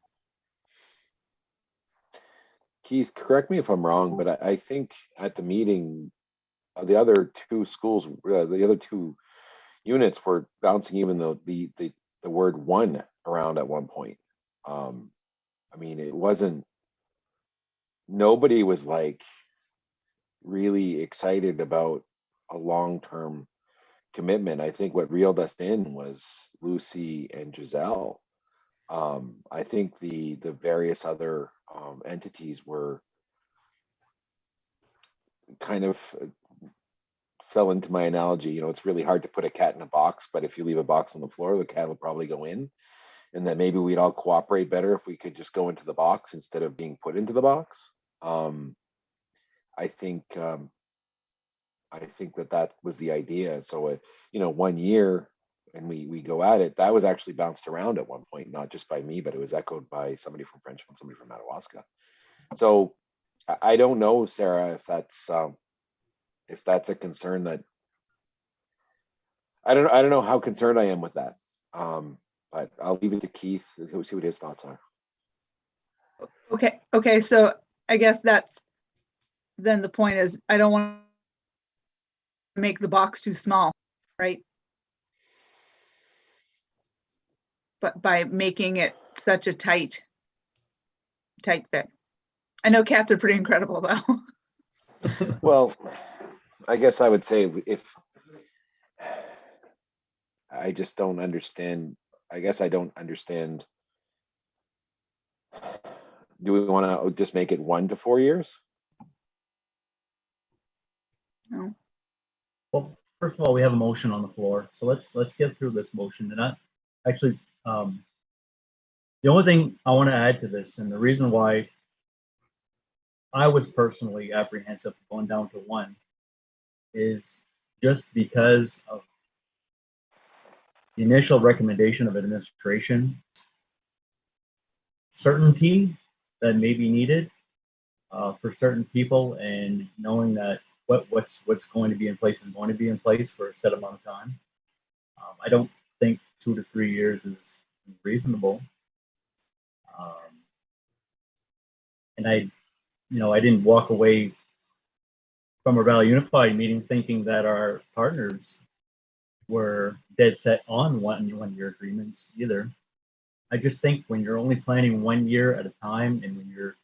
Keith, correct me if I'm wrong, but I think at the meeting, the other 2 schools, the other 2 units were bouncing even the word 1 around at one point. I mean, it wasn't, nobody was like really excited about a long-term commitment. I think what reeled us in was Lucy and Giselle. I think the various other entities were kind of fell into my analogy. You know, it's really hard to put a cat in a box, but if you leave a box on the floor, the cat will probably go in. And that maybe we'd all cooperate better if we could just go into the box instead of being put into the box. I think that was the idea. So, you know, 1 year, and we go at it, that was actually bounced around at one point, not just by me, but it was echoed by somebody from Frenchman, and somebody from Madawaska. So I don't know, Sarah, if that's a concern that I don't know how concerned I am with that. But I'll leave it to Keith to see what his thoughts are. Okay, so I guess that's then the point is I don't want to make the box too small, right? But by making it such a tight fit. I know cats are pretty incredible though. Well, I guess I would say if I just don't understand, I guess I don't understand. Do we want to just make it 1 to 4 years? No. Well, first of all, we have a motion on the floor, so let's get through this motion. And I actually, the only thing I want to add to this, and the reason why I was personally apprehensive going down to 1, is just because of the initial recommendation of administration, certainty that may be needed for certain people, and knowing that what's going to be in place is going to be in place for a set amount of time. I don't think 2 to 3 years is reasonable. And I didn't walk away from our Valley Unified meeting thinking that our partners were dead set on one-year agreements either. I just think when you're only planning 1 year at a time, and when you're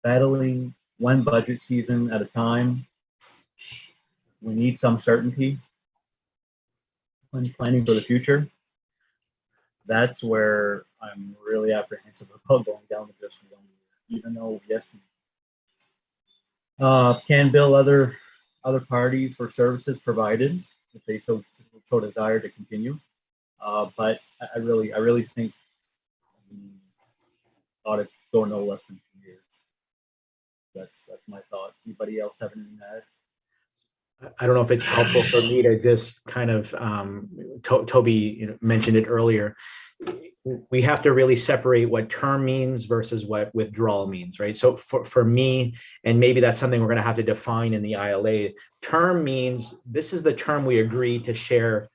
battling one budget season at a time, we need some certainty when planning for the future. That's where I'm really apprehensive about going down to just 1 year, even though, yes, can bill other parties for services provided if they so desire to continue. But I really think ought to go no less than 2 years. That's my thought. Anybody else have anything to add? I don't know if it's helpful for me to just kind of, Toby mentioned it earlier. We have to really separate what term means versus what withdrawal means, right? So for me, and maybe that's something we're going to have to define in the ILA, term means this is the term we agree to share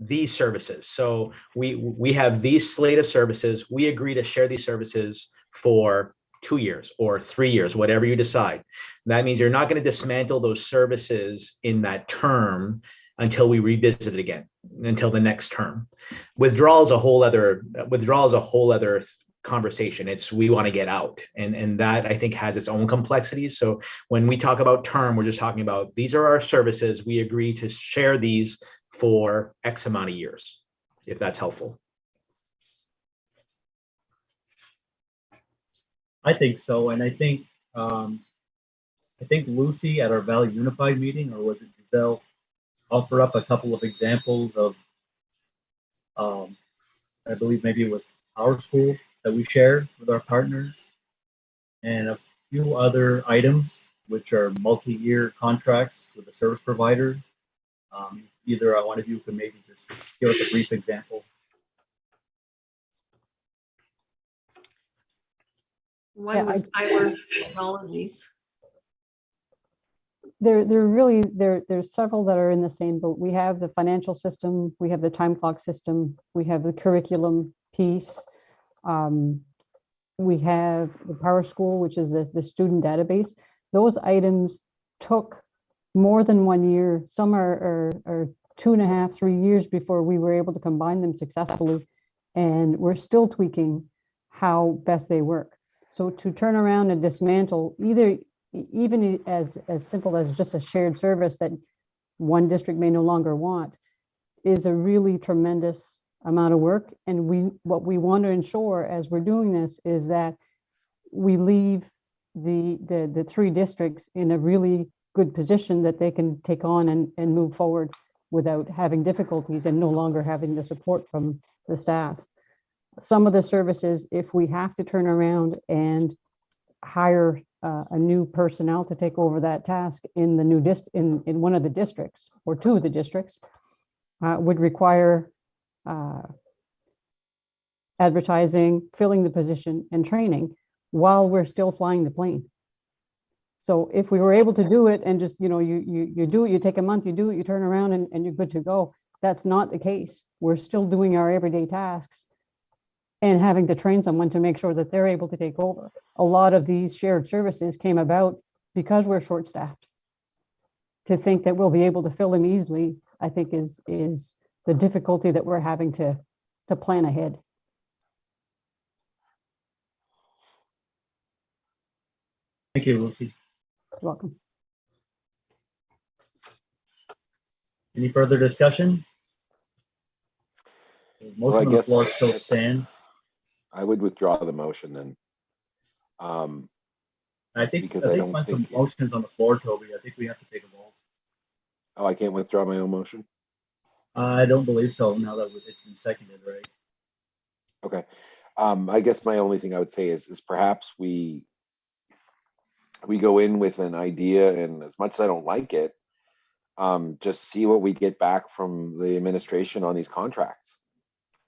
these services. So we have these slate of services. We agree to share these services for 2 years or 3 years, whatever you decide. That means you're not going to dismantle those services in that term until we revisit it again, until the next term. Withdrawal is a whole other conversation. It's we want to get out, and that I think has its own complexities. So when we talk about term, we're just talking about these are our services. We agree to share these for X amount of years, if that's helpful. I think so, and I think Lucy at our Valley Unified meeting, or was it Giselle, offered up a couple of examples of, I believe maybe it was our school that we shared with our partners, and a few other items which are multi-year contracts with the service provider. Either one of you could maybe just give us a brief example. One was Tyler Technologies. There's several that are in the same boat. We have the financial system, we have the time clock system, we have the curriculum piece. We have the Power School, which is the student database. Those items took more than 1 year. Some are 2.5, 3 years before we were able to combine them successfully. And we're still tweaking how best they work. So to turn around and dismantle even as simple as just a shared service that one district may no longer want is a really tremendous amount of work. And what we want to ensure as we're doing this is that we leave the 3 districts in a really good position that they can take on and move forward without having difficulties and no longer having the support from the staff. Some of the services, if we have to turn around and hire a new personnel to take over that task in the new in one of the districts or 2 of the districts, would require advertising, filling the position, and training while we're still flying the plane. So if we were able to do it and just, you know, you do it, you take a month, you do it, you turn around and you're good to go. That's not the case. We're still doing our everyday tasks and having to train someone to make sure that they're able to take over. A lot of these shared services came about because we're short-staffed. To think that we'll be able to fill them easily, I think is the difficulty that we're having to plan ahead. Thank you, Lucy. You're welcome. Any further discussion? The Well, I motion on the guess floor still stands. I would withdraw the motion then. I think Because I don't once the think- motion's on the floor, Toby, I think we have to take a vote. Oh, I can't withdraw my own motion? I don't believe so, now that it's been seconded, right? Okay. I guess my only thing I would say is perhaps we go in with an idea, and as much as I don't like it, just see what we get back from the administration on these contracts.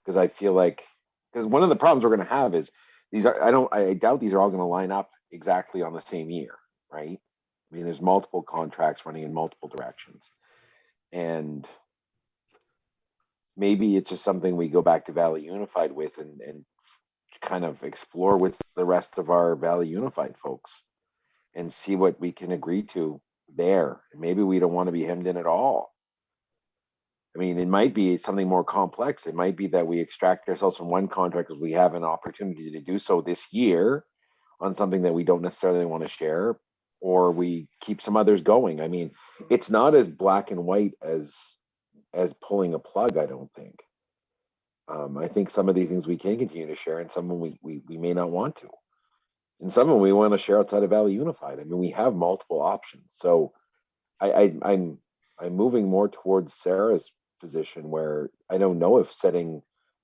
Because I feel like, because one of the problems we're going to have is I doubt these are all going to line up exactly on the same year, right? I mean, there's multiple contracts running in multiple directions. And maybe it's just something we go back to Valley Unified with and kind of explore with the rest of our Valley Unified folks and see what we can agree to there. Maybe we don't want to be hemmed in at all. I mean, it might be something more complex. It might be that we extract ourselves from one contract because we have an opportunity to do so this year on something that we don't necessarily want to share, or we keep some others going. I mean, it's not as black and white as pulling a plug, I don't think. I think some of these things we can continue to share, and some of them we may not want to. And some of them we want to share outside of Valley Unified. I mean, we have multiple options. So I'm moving more towards Sarah's position, where I don't know if setting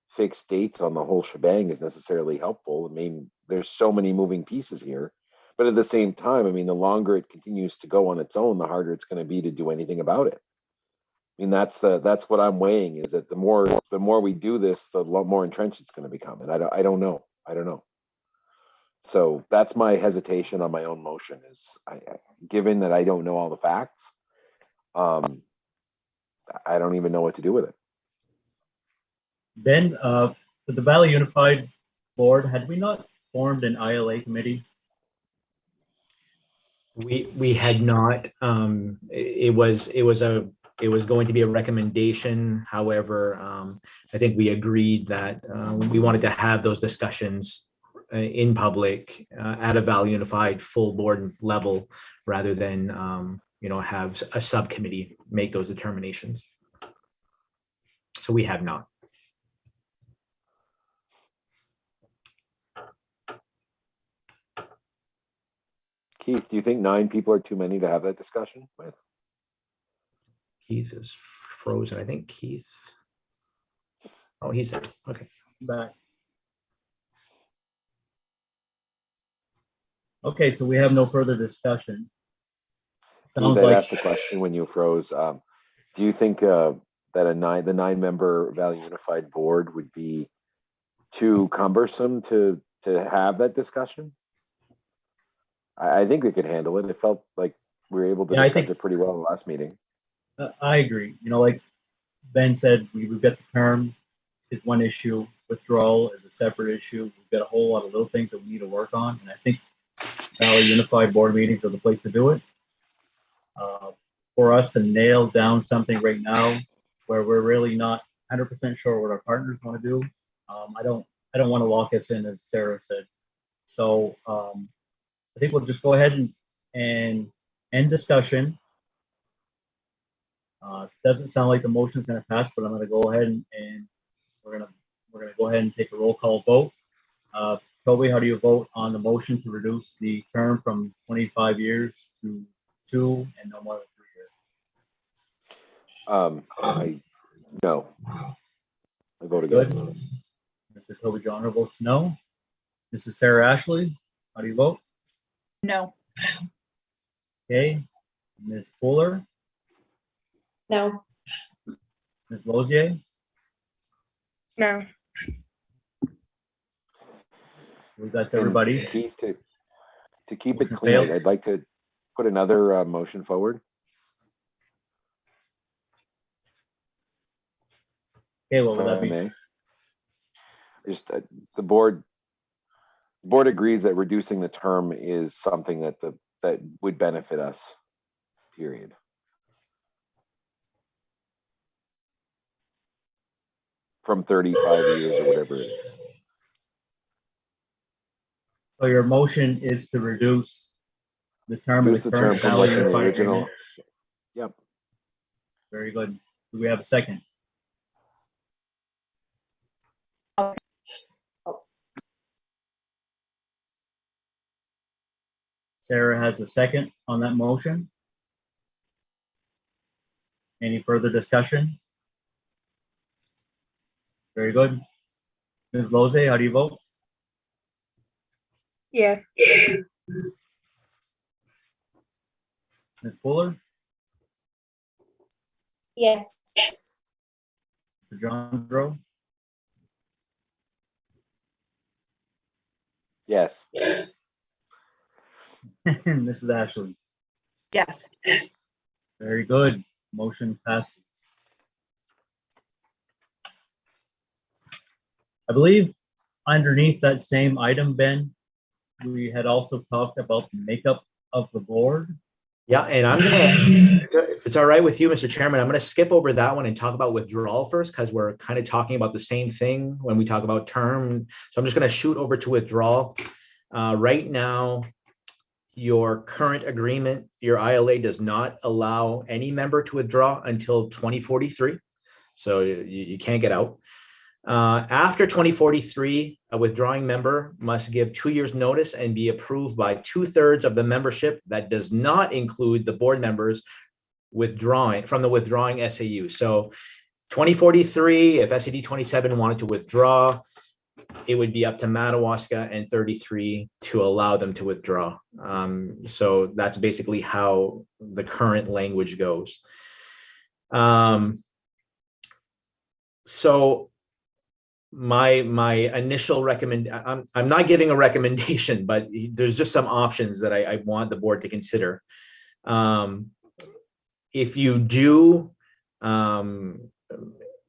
fixed dates on the whole shebang is necessarily helpful. I mean, there's so many moving pieces here, but at the same time, I mean, the longer it continues to go on its own, the harder it's going to be to do anything about it. I mean, that's what I'm weighing, is that the more we do this, the more entrenched it's going to become. And I don't know. So that's my hesitation on my own motion, is given that I don't know all the facts, I don't even know what to do with it. Ben, with the Valley Unified Board, had we not formed an ILA committee? We had not. It was going to be a recommendation. However, I think we agreed that we wanted to have those discussions in public at a Valley Unified full board level, rather than have a subcommittee make those determinations. So we have not. Keith, do you think 9 people are too many to have that discussion with? Keith is frozen. I think Keith. Oh, he's there. Okay. Back. Okay, so we have no further discussion. Sounds Keith, I like asked the question when you froze. Do you think that the 9-member Valley Unified Board would be too cumbersome to have that discussion? I think they could handle it. It felt like we were able to discuss it pretty well in the last meeting. I agree. Like Ben said, we've got the term is one issue, withdrawal is a separate issue. We've got a whole lot of little things that we need to work on, and I think Valley Unified Board meetings are the place to do it. For us to nail down something right now where we're really not 100% sure what our partners want to do, I don't want to lock us in, as Sarah said. So I think we'll just go ahead and end discussion. Doesn't sound like the motion is going to pass, but I'm going to go ahead and we're going to go ahead and take a roll call vote. Toby, how do you vote on the motion to reduce the term from 25 years to 2 and no more than 3 years? No. I vote against. Good. Mr. Toby Johnner votes no. Mrs. Sarah Ashley, how do you vote? No. Okay. Ms. Fuller, No. Ms. Lozier? No. That's And everybody. Keith, to keep it Motion clean, fails. I'd like to put another motion forward. Okay, what would if I that be? may. Just the board agrees that reducing the term is something that would benefit us, period. From 35 years or whatever it is. So your motion is to reduce the term of Reduce the the term current from what's in the value original. Yep. Very good. Do we have a second? Sarah has a second on that motion. Any further discussion? Very good. Ms. Lozier, how do you vote? Yeah. Ms. Fuller? Yes. Mr. John Drow? Yes. Mrs. Ashley? Yes. Very good. Motion passes. I believe underneath that same item, Ben, we had also talked about the makeup of the board. Yeah, and I'm gonna, if it's all right with you, Mr. Chairman, I'm gonna skip over that one and talk about withdrawal first, because we're kind of talking about the same thing when we talk about term. So I'm just gonna shoot over to withdrawal. Right now, your current agreement, your ILA does not allow any member to withdraw until 2043. So you can't get out. After 2043, a withdrawing member must give 2 years notice and be approved by 2/3 of the membership. That does not include the board members withdrawing from the withdrawing SAU. So 2043, if SAD 27 wanted to withdraw, it would be up to Madawaska and 33 to allow them to withdraw. So that's basically how the current language goes. So my initial I'm not giving a recommendation, but there's just some options that I want the board to consider. If you do, and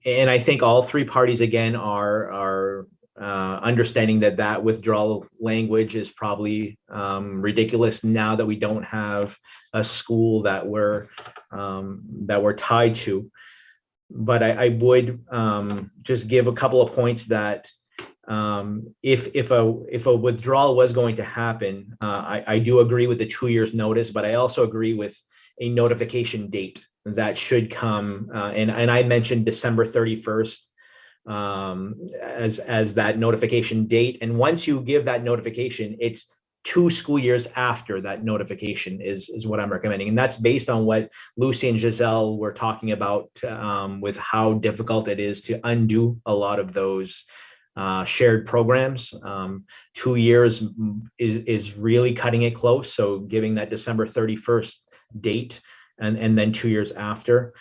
I think all three parties again are understanding that withdrawal language is probably ridiculous now that we don't have a school that we're tied to. But I would just give a couple of points that if a withdrawal was going to happen, I do agree with the 2 years notice, but I also agree with a notification date that should come. And I mentioned December 31st as that notification date. And once you give that notification, it's 2 school years after that notification is what I'm recommending. And that's based on what Lucy and Giselle were talking about with how difficult it is to undo a lot of those shared programs. 2 years is really cutting it close. So giving that December 31st date and then 2 years after.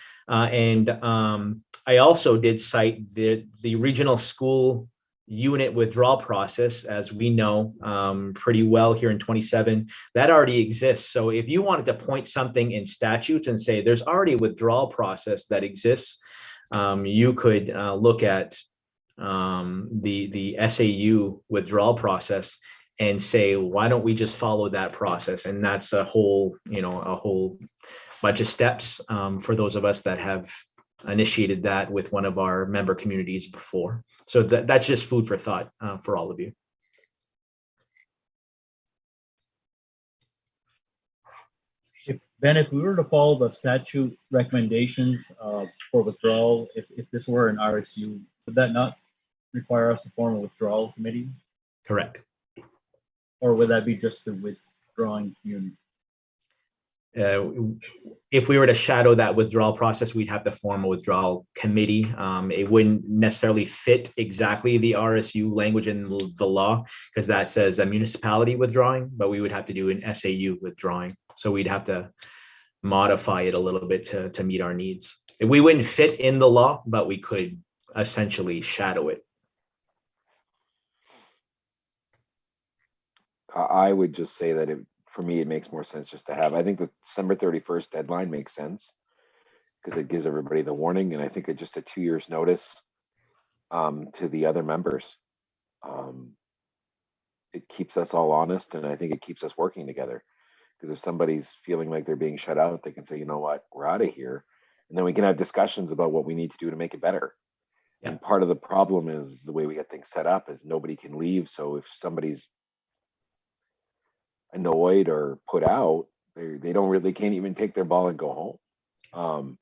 I also did cite the regional school unit withdrawal process, as we know pretty well here in 27, that already exists. So if you wanted to point something in statutes and say there's already a withdrawal process that exists, you could look at the SAU withdrawal process and say, why don't we just follow that process? And that's a whole bunch of steps for those of us that have initiated that with one of our member communities before. So that's just food for thought for all of you. Ben, if we were to follow the statute recommendations for withdrawal, if this were an RSU, would that not require us to form a withdrawal committee? Correct. Or would that be just the withdrawing community? If we were to shadow that withdrawal process, we'd have to form a withdrawal committee. It wouldn't necessarily fit exactly the RSU language in the law, because that says a municipality withdrawing, but we would have to do an SAU withdrawing. So we'd have to modify it a little bit to meet our needs. We wouldn't fit in the law, but we could essentially shadow it. I would just say that for me, it makes more sense just to have, I think the December 31st deadline makes sense because it gives everybody the warning. And I think it just a 2 years notice to the other members. It keeps us all honest, and I think it keeps us working together. Because if somebody's feeling like they're being shut out, they can say, you know what, we're out of here. And then we can have discussions about what we need to do to make it better. Yeah. And part of the problem is the way we get things set up is nobody can leave. So if somebody's annoyed or put out, they can't even take their ball and go home.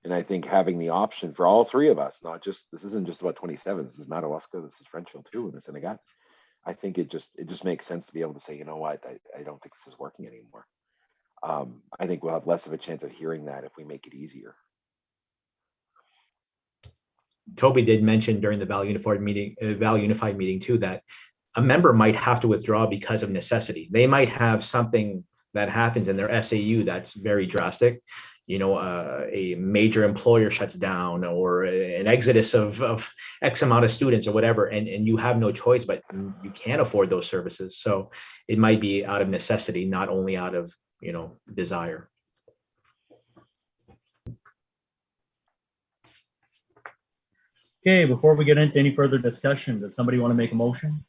And I think having the option for all three of us, this isn't just about 27, this is Madawaska, this is Frenchville too, and this and again. I think it just makes sense to be able to say, you know what, I don't think this is working anymore. I think we'll have less of a chance of hearing that if we make it easier. Toby did mention during the Val Unified meeting too, that a member might have to withdraw because of necessity. They might have something that happens in their SAU that's very drastic. A major employer shuts down, or an exodus of X amount of students or whatever, and you have no choice, but you can't afford those services. So it might be out of necessity, not only out of, desire. Okay, before we get into any further discussion, does somebody want to make a motion?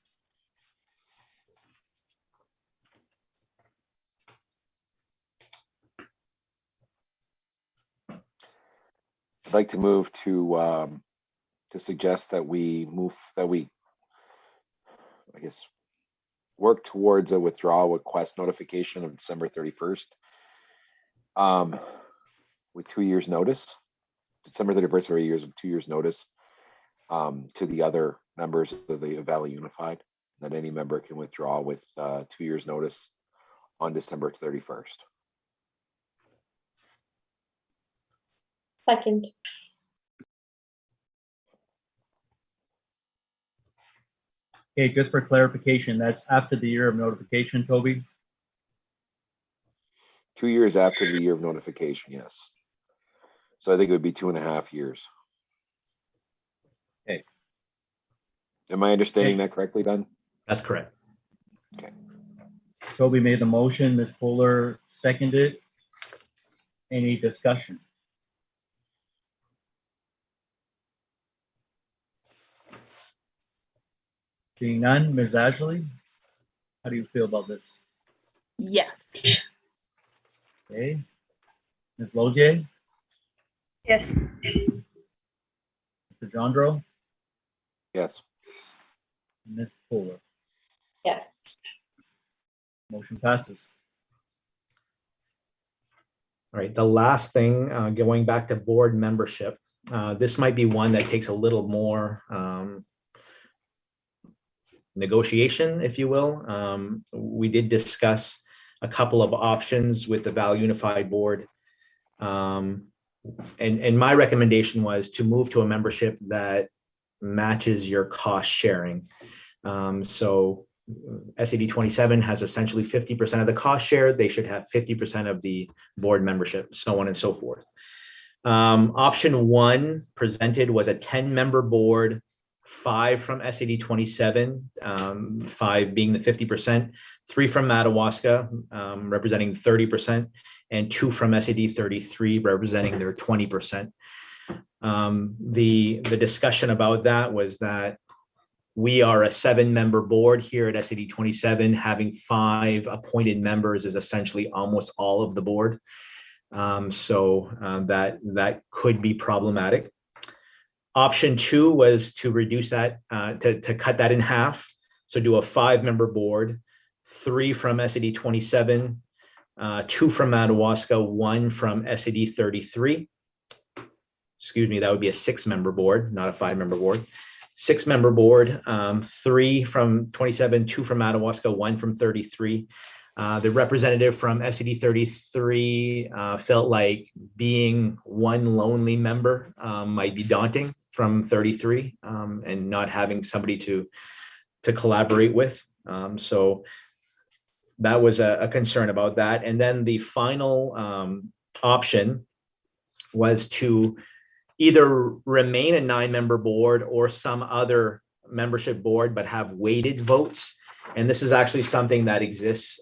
I'd like to move to suggest that we work towards a withdrawal request notification of December 31st with 2 years notice. December 31st for 2 years notice to the other members of the Valley Unified, that any member can withdraw with 2 years notice on December 31st. Second. Okay, just for clarification, that's after the year of notification, Toby? 2 years after the year of notification, yes. So I think it would be 2.5 years. Okay. Am I understanding that correctly, Ben? That's correct. Okay. Toby made the motion, Ms. Fuller seconded. Any discussion? Seeing none, Ms. Ashley, how do you feel about this? Yes. Okay. Ms. Lozier, Yes. Mr. Jandro, Yes. Ms. Fuller. Yes. Motion passes. All right, the last thing, going back to board membership, this might be one that takes a little more negotiation, if you will. We did discuss a couple of options with the Val Unified Board. And my recommendation was to move to a membership that matches your cost sharing. So SAD 27 has essentially 50% of the cost share. They should have 50% of the board membership, so on and so forth. Option one presented was a 10-member board, 5 from SAD 27, 5 being the 50%, 3 from Madawaska, representing 30%, and 2 from SAD 33, representing their 20%. The discussion about that was that we are a 7-member board here at SAD 27. Having 5 appointed members is essentially almost all of the board. So that could be problematic. Option 2 was to reduce that, to cut that in half. So do a 5-member board, 3 from SAD 27, 2 from Madawaska, 1 from SAD 33. Excuse me, that would be a 6-member board, not a 5-member board. 6-member board, 3 from 27, 2 from Madawaska, 1 from 33. The representative from SAD 33 felt like being one lonely member might be daunting from 33 and not having somebody to collaborate with. So that was a concern about that. And then the final option was to either remain a 9-member board or some other membership board, but have weighted votes. And this is actually something that exists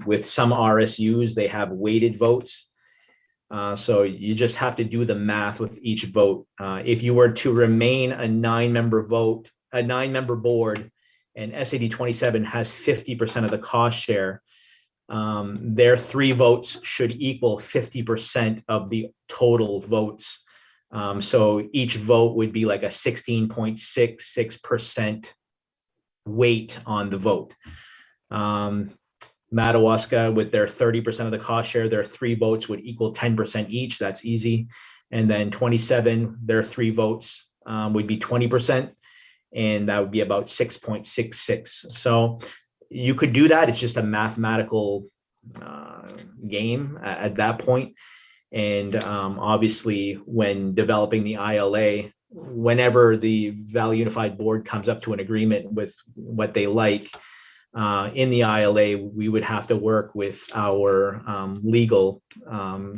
with some RSUs. They have weighted votes. So you just have to do the math with each vote. If you were to remain a 9-member board, and SAD 27 has 50% of the cost share, their 3 votes should equal 50% of the total votes. So each vote would be like a 16.66% weight on the vote. Madawaska, with their 30% of the cost share, their 3 votes would equal 10% each. That's easy. And then 27, their 3 votes would be 20%. And that would be about 6.66. So you could do that. It's just a mathematical game at that point. And obviously, when developing the ILA, whenever the Valley Unified Board comes up to an agreement with what they like in the ILA, we would have to work with our legal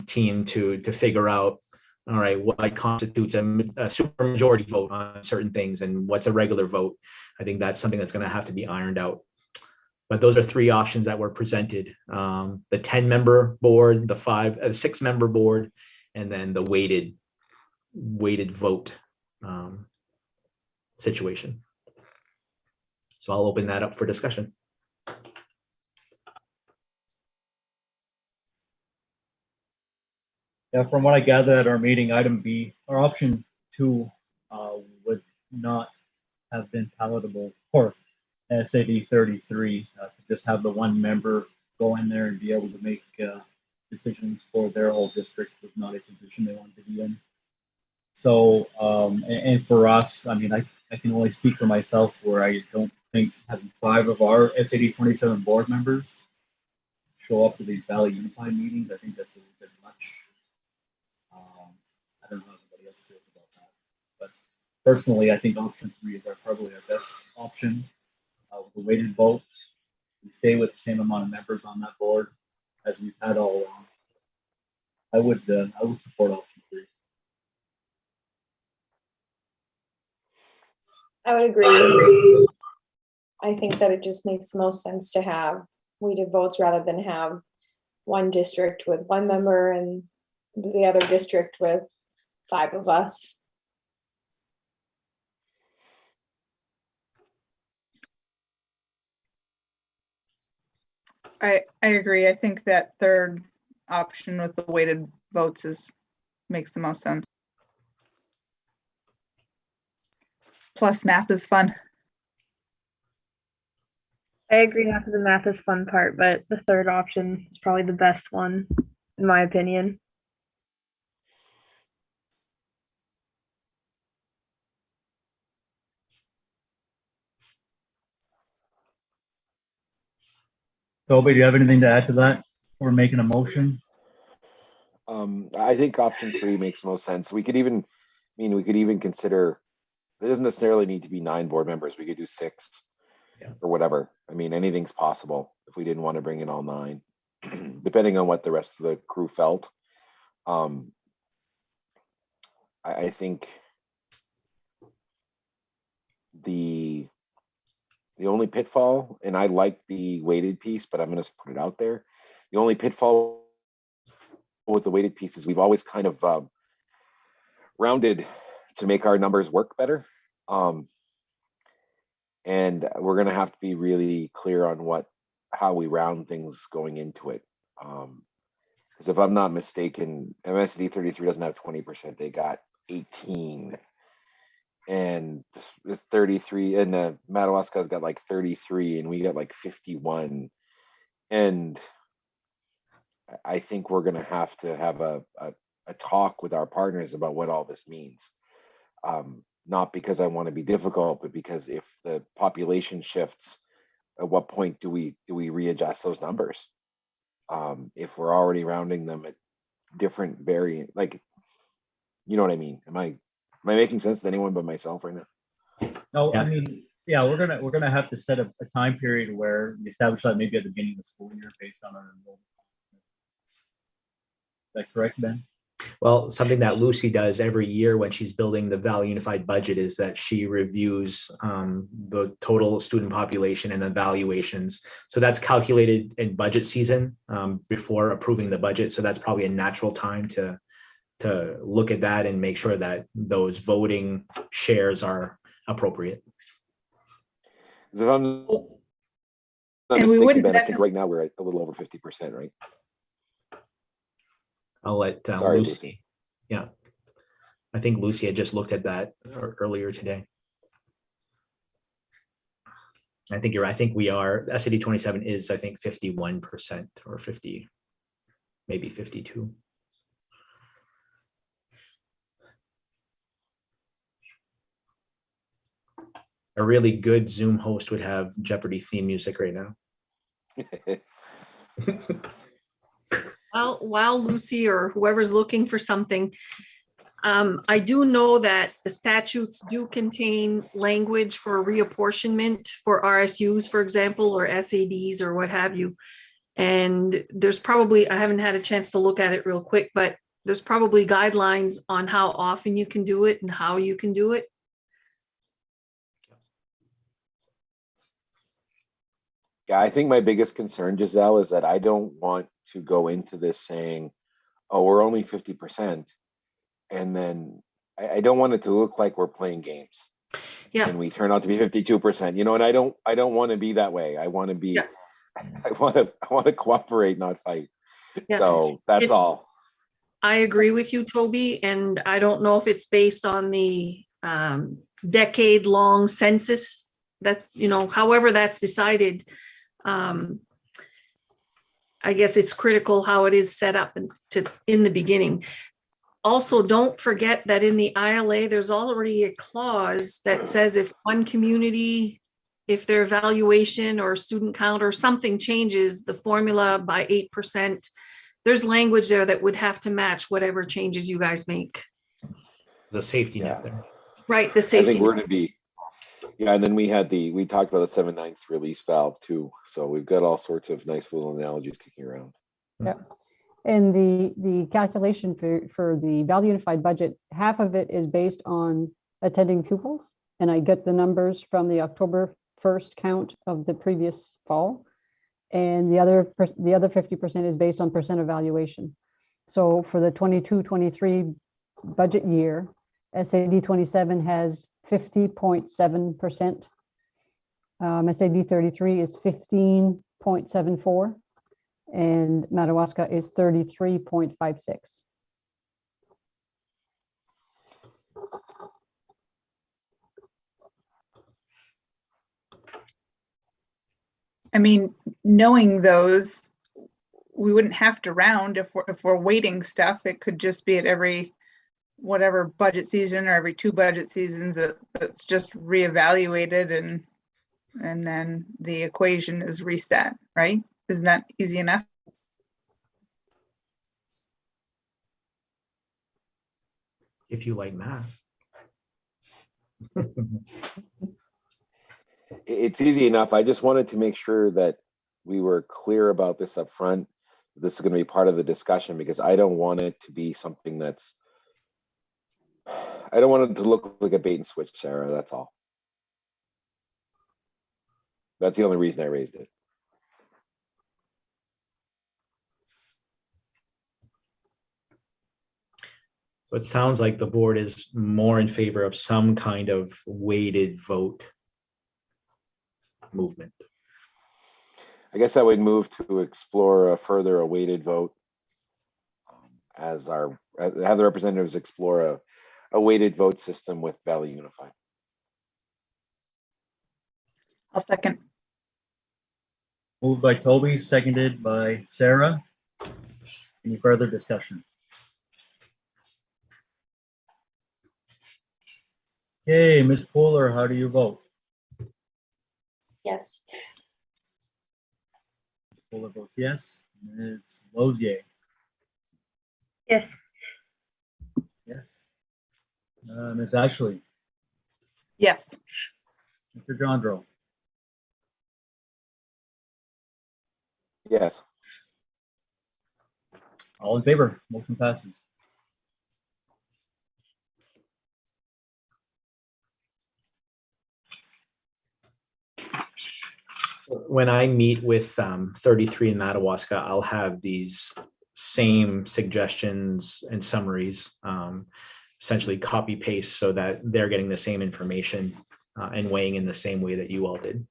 team to figure out, all right, what constitutes a supermajority vote on certain things and what's a regular vote. I think that's something that's going to have to be ironed out. But those are 3 options that were presented: the 10-member board, the 6-member board, and then the weighted vote situation. So I'll open that up for discussion. Yeah, from what I gathered at our meeting, item B, or option 2, would not have been palatable for SAD 33 to just have the 1 member go in there and be able to make decisions for their whole district was not a position they wanted to be in. So, and for us, I mean, I can only speak for myself, where I don't think having 5 of our SAD 27 board members show up to these Valley Unified meetings, I think that's a little bit much. I don't know how everybody else feels about that, but personally, I think option 3 is probably our best option. With the weighted votes, we stay with the same amount of members on that board as we've had all along. I would support option 3. I would agree. I think that it just makes the most sense to have weighted votes rather than have one district with 1 member and the other district with 5 of us. I agree. I think that 3rd option with the weighted votes makes the most sense. Plus, math is fun. I agree half of the math is fun part, but the 3rd option is probably the best one, in my opinion. Toby, do you have anything to add to that? Or making a motion? I think option 3 makes the most sense. We could even consider, it doesn't necessarily need to be 9 board members. We could do 6 or whatever. I mean, anything's possible if we didn't want to bring in all 9, depending on what the rest of the crew felt. I think the only pitfall, and I like the weighted piece, but I'm going to put it out there. The only pitfall with the weighted piece is we've always kind of rounded to make our numbers work better. And we're going to have to be really clear on how we round things going into it. Because if I'm not mistaken, MSD 33 doesn't have 20%. They got 18. And the 33, and Madawaska's got like 33, and we got like 51. And I think we're going to have a talk with our partners about what all this means. Not because I want to be difficult, but because if the population shifts, at what point do we readjust those numbers? If we're already rounding them at different variant, like, you know what I mean? Am I making sense to anyone but myself right now? No, Yeah. I mean, yeah, we're gonna have to set a time period where we establish that maybe at the beginning of the school year based on our enrollment. Is that correct, Ben? Well, something that Lucy does every year when she's building the Valley Unified budget is that she reviews the total student population and evaluations. So that's calculated in budget season before approving the budget. So that's probably a natural time to look at that and make sure that those voting shares are appropriate. 'Cause if I'm not And we mistaken, wouldn't Ben, I think right now we're at a little over 50%, right? I'll let Sorry, Lucy. Lucy. Yeah. I think Lucy had just looked at that earlier today. I think you're right. I think we are, SAD 27 is, I think, 51% or 50, maybe 52. A really good Zoom host would have Jeopardy theme music right now. Well, while Lucy or whoever's looking for something, I do know that the statutes do contain language for reapportionment for RSUs, for example, or SADs or what have you. And there's probably, I haven't had a chance to look at it real quick, but there's probably guidelines on how often you can do it and how you can do it. Yeah, I think my biggest concern, Giselle, is that I don't want to go into this saying, oh, we're only 50%. And then I don't want it to look like we're playing games. Yeah. And we turn out to be 52%, you know, and I don't want to be that way. I want to be, Yeah. I want to cooperate, not fight. Yeah. So that's all. I agree with you, Toby, and I don't know if it's based on the decade-long census that, you know, however that's decided. I guess it's critical how it is set up in the beginning. Also, don't forget that in the ILA, there's already a clause that says if one community, if their evaluation or student count or something changes the formula by 8%, there's language there that would have to match whatever changes you guys make. There's a safety net there. Right, the I safety. think we're going to be, yeah. And then we talked about the 7/9 release valve too. So we've got all sorts of nice little analogies kicking around. Yeah. And the calculation for the Valley Unified budget, half of it is based on attending pupils. And I get the numbers from the October 1st count of the previous fall. And the other 50% is based on percent evaluation. So for the 22-23 budget year, SAD 27 has 50.7%. SAD 33 is 15.74. And Madawaska is 33.56. I mean, knowing those, we wouldn't have to round if we're weighting stuff. It could just be at every whatever budget season or every 2 budget seasons that's just reevaluated and then the equation is reset, right? Isn't that easy enough? If you like math. It's easy enough. I just wanted to make sure that we were clear about this up front. This is going to be part of the discussion because I don't want it to be something that's, I don't want it to look like a bait and switch, Sarah. That's all. That's the only reason I raised it. So it sounds like the board is more in favor of some kind of weighted vote movement. I guess I would move to explore a weighted vote as have the representatives explore a weighted vote system with Valley Unified. I'll second. Moved by Toby, seconded by Sarah. Any further discussion? Okay, Ms. Fuller, how do you vote? Yes. Fuller votes yes. Ms. Lozier? Yes. Yes. Ms. Ashley? Yes. Mr. Jandro? Yes. All in favor, motion passes. when I meet with 33 in Madawaska, I'll have these same suggestions and summaries, essentially copy paste so that they're getting the same information and weighing in the same way that you all did.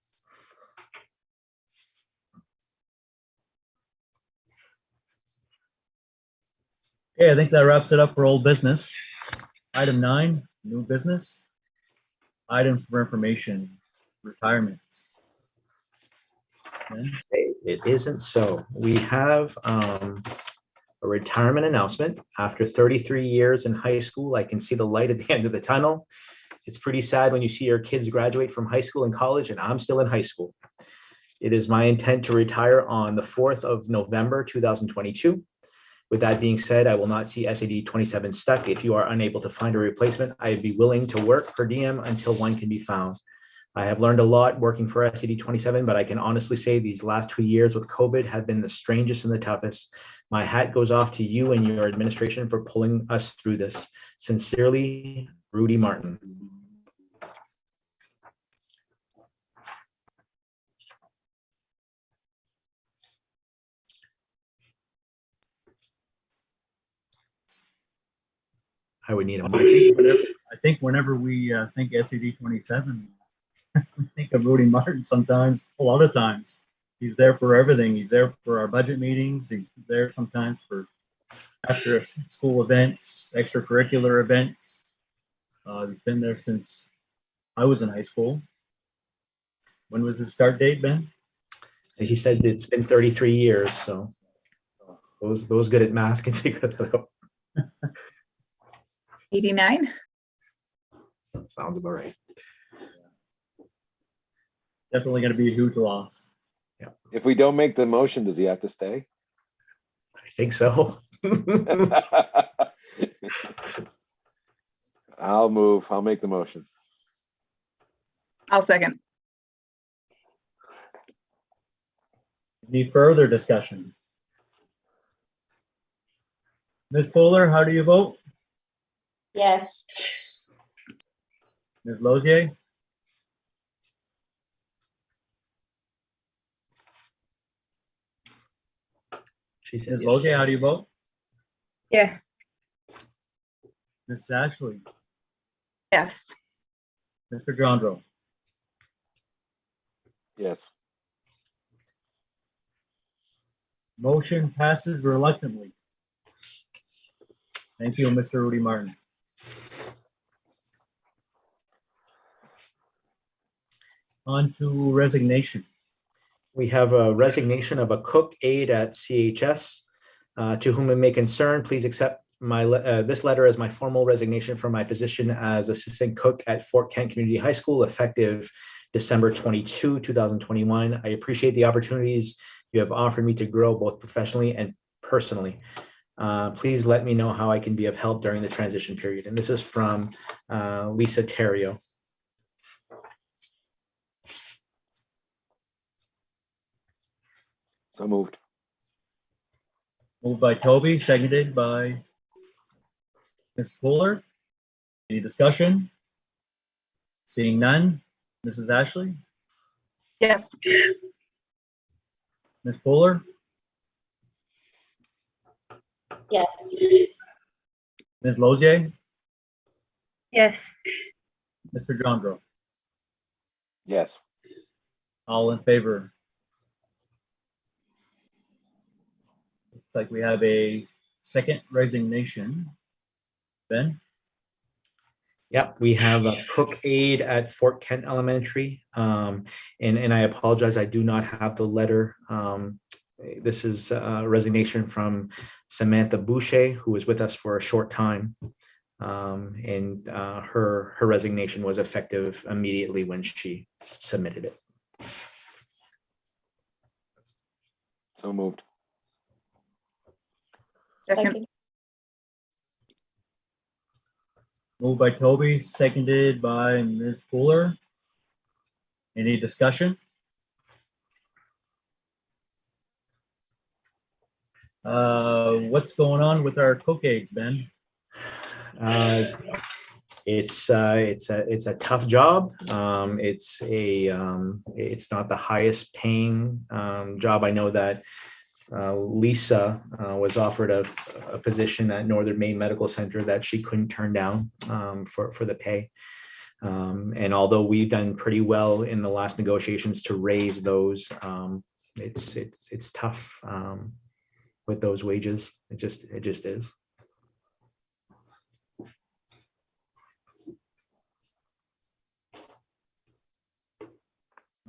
Okay, I think that wraps it up for old business. Item 9, new business. Items for information, retirements. Ben? It isn't so. We have a retirement announcement. After 33 years in high school, I can see the light at the end of the tunnel. It's pretty sad when you see your kids graduate from high school and college, and I'm still in high school. It is my intent to retire on the 4th of November, 2022. With that being said, I will not see SAD 27 stuck. If you are unable to find a replacement, I'd be willing to work per diem until one can be found. I have learned a lot working for SAD 27, but I can honestly say these last 2 years with COVID have been the strangest and the toughest. My hat goes off to you and your administration for pulling us through this. Sincerely, Rudy Martin. I would need a motion. I think whenever we think SAD 27, we think of Rudy Martin sometimes, a lot of times. He's there for everything. He's there for our budget meetings. He's there sometimes for after school events, extracurricular events. He's been there since I was in high school. When was his start date, Ben? He said it's been 33 years, so those good at math can figure that out. 89. Sounds about right. Definitely going to be a huge loss. If we don't make the motion, does he have to stay? I think so. I'll make the motion. I'll second. Any further discussion? Ms. Poehler, how do you vote? Yes. Ms. Lozier? She said Ms. Lozier, how do you vote? Yeah. Ms. Ashley? Yes. Mr. Jandro? Yes. Motion passes reluctantly. Thank you, Mr. Rudy Martin. On to resignation. We have a resignation of a cook aide at CHS. To whom it may concern, please accept this letter as my formal resignation from my position as assistant cook at Fort Kent Community High School effective December 22, 2021. I appreciate the opportunities you have offered me to grow both professionally and personally. Please let me know how I can be of help during the transition period. And this is from Lisa Terrio. So moved. Moved by Toby, seconded by Ms. Poehler. Any discussion? Seeing none. Mrs. Ashley? Yes. Ms. Poehler? Yes. Ms. Lozier? Yes. Mr. Jandro? Yes. All in favor? Looks like we have a second resignation. Ben? Yep, we have a cook aide at Fort Kent Elementary. And I apologize, I do not have the letter. This is a resignation from Samantha Boucher, who was with us for a short time. Her resignation was effective immediately when she submitted it. So moved. Second. Moved by Toby, seconded by Ms. Poehler. Any discussion? What's going on with our cook aides, Ben? it's a tough job. It's not the highest paying job. I know that Lisa was offered a position at Northern Maine Medical Center that she couldn't turn down for the pay. And although we've done pretty well in the last negotiations to raise those, it's tough with those wages. It just is.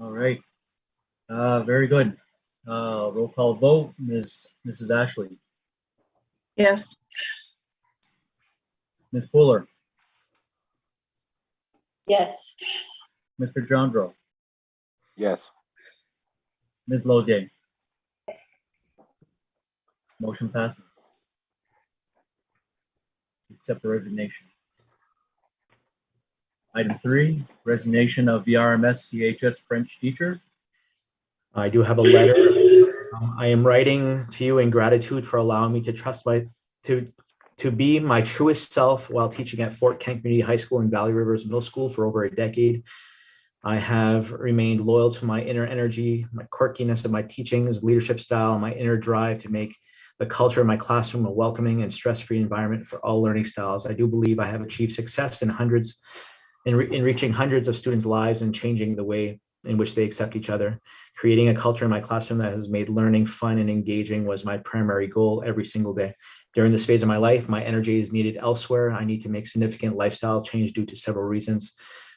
All right. Very good. Roll call vote, Mrs. Ashley, Yes. Ms. Fuller, Yes. Mr. Jandro, Yes. Ms. Lozier. Motion passes. Accept the resignation. Item 3, resignation of VRMS CHS French teacher. I do have a letter. I am writing to you in gratitude for allowing me to to be my truest self while teaching at Fort Kent Community High School and Valley Rivers Middle School for over a decade. I have remained loyal to my inner energy, my quirkiness of my teachings, leadership style, and my inner drive to make the culture of my classroom a welcoming and stress-free environment for all learning styles. I do believe I have achieved success in reaching hundreds of students' lives and changing the way in which they accept each other. Creating a culture in my classroom that has made learning fun and engaging was my primary goal every single day. During this phase of my life, my energy is needed elsewhere. I need to make significant lifestyle change due to several reasons.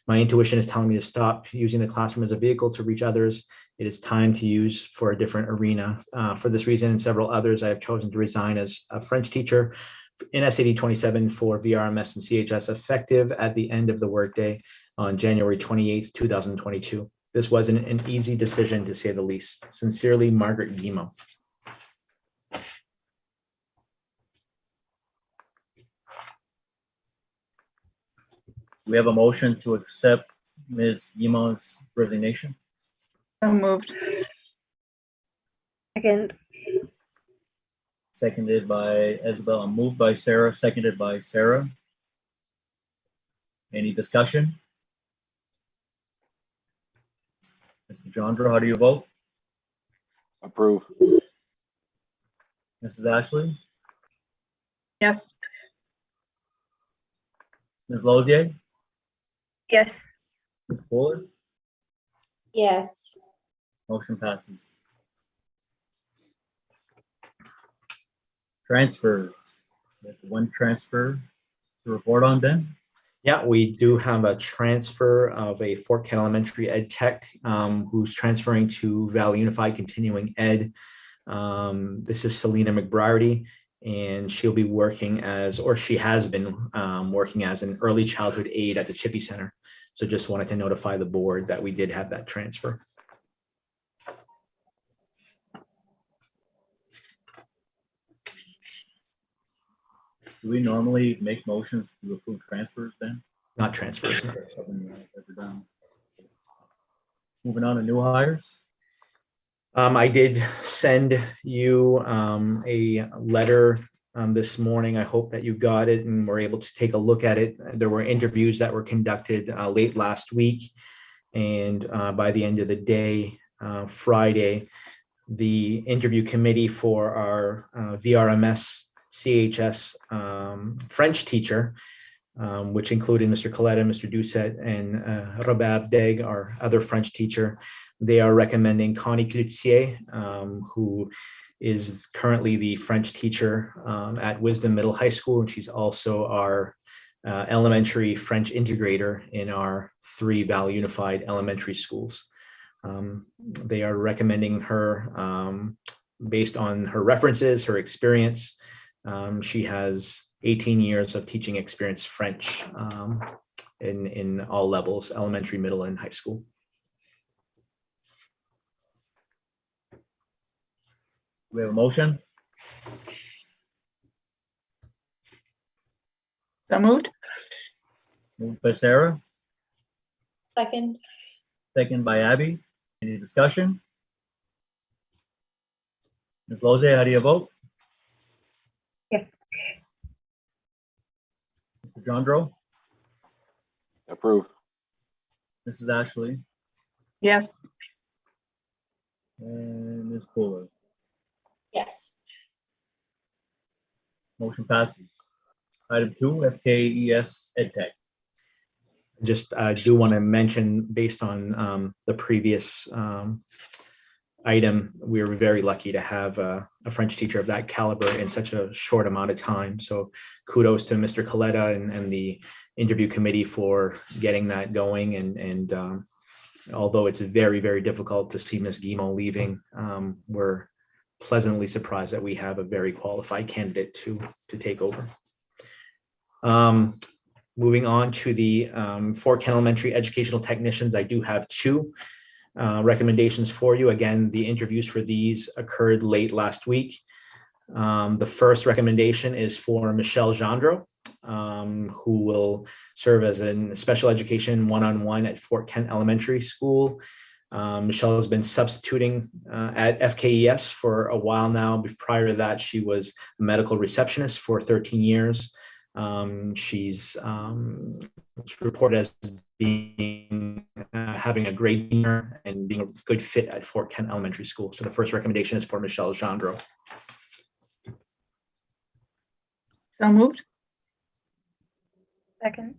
My intuition is telling me to stop using the classroom as a vehicle to reach others. It is time to use for a different arena. For this reason and several others, I have chosen to resign as a French teacher in SAD 27 for VRMS and CHS, effective at the end of the workday on January 28th, 2022. This wasn't an easy decision, to say the least. Sincerely, Margaret Guimau. We have a motion to accept Ms. Guimau's resignation. So moved. Second. Seconded by Isabel, moved by Sarah, seconded by Sarah. Any discussion? Mr. Jandro, how do you vote? Approve. Mrs. Ashley? Yes. Ms. Lozier? Yes. Ms. Fuller? Yes. Motion passes. Transfers. We have one transfer to report on, Ben. Yeah, we do have a transfer of a Fort Kent Elementary ed tech who's transferring to Valley Unified Continuing Ed. This is Selena McBriarty, and she'll be working as, or she has been working as, an early childhood aide at the Chippy Center. So just wanted to notify the board that we did have that transfer. Do we normally make motions to approve transfers, Ben? Not transfers. Something I've ever done. Moving on to new hires. I did send you a letter this morning. I hope that you got it and were able to take a look at it. There were interviews that were conducted late last week. And by the end of the day, Friday, the interview committee for our VRMS CHS French teacher, which included Mr. Coletta, Mr. Doucette, and Robert Deg, our other French teacher. They are recommending Connie Cloutier, who is currently the French teacher at Wisdom Middle High School, and she's also our elementary French integrator in our 3 Valley Unified elementary schools. They are recommending her based on her references, her experience. She has 18 years of teaching experience French in all levels, elementary, middle, and high school. We have a motion. So moved. Moved by Sarah, Second. second by Abby. Any discussion? Ms. Lozier, how do you vote? Yes. Mr. Jandro? Approve. Mrs. Ashley, Yes. and Ms. Fuller. Yes. Motion passes. Item 2, FKES EdTech. Just do want to mention, based on the previous item, we were very lucky to have a French teacher of that caliber in such a short amount of time. So kudos to Mr. Coletta and the interview committee for getting that going. And although it's very, very difficult to see Ms. Guimont leaving, we're pleasantly surprised that we have a very qualified candidate to take over. Moving on to the Fort Kent Elementary educational technicians, I do have 2 recommendations for you. Again, the interviews for these occurred late last week. The first recommendation is for Michelle Gendreau, who will serve as a special education one-on-one at Fort Kent Elementary School. Michelle has been substituting at FKES for a while now. Prior to that, she was a medical receptionist for 13 years. She's reported as being having a great year and being a good fit at Fort Kent Elementary School. So the first recommendation is for Michelle Gendreau. So moved. Second.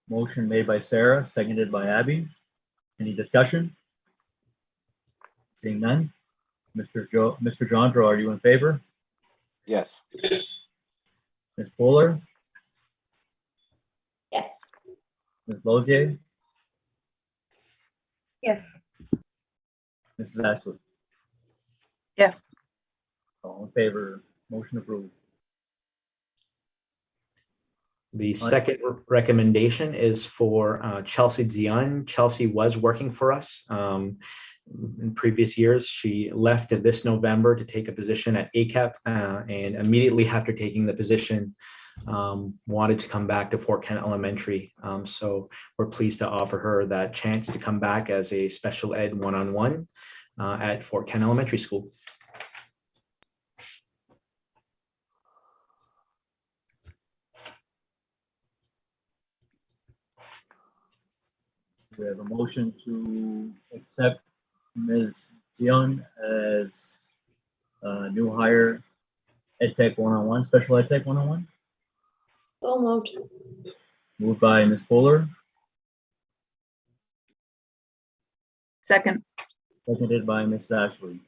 Motion made by Sarah, seconded by Abby. Any discussion? Seeing none. Mr. Gendreau, are you in favor? Yes. Ms. Fuller, Yes. Ms. Lozier, Yes. Mrs. Ashley. Yes. All in favor, motion approved. The second recommendation is for Chelsea Dion. Chelsea was working for us in previous years. She left this November to take a position at ACAP, and immediately after taking the position, wanted to come back to Fort Kent Elementary. So we're pleased to offer her that chance to come back as a special ed one-on-one at Fort Kent Elementary School. We have a motion to accept Ms. Dion as a new hire EdTech one-on-one, special EdTech one-on-one. So moved. Moved by Ms. Fuller, Second. seconded by Ms. Ashley.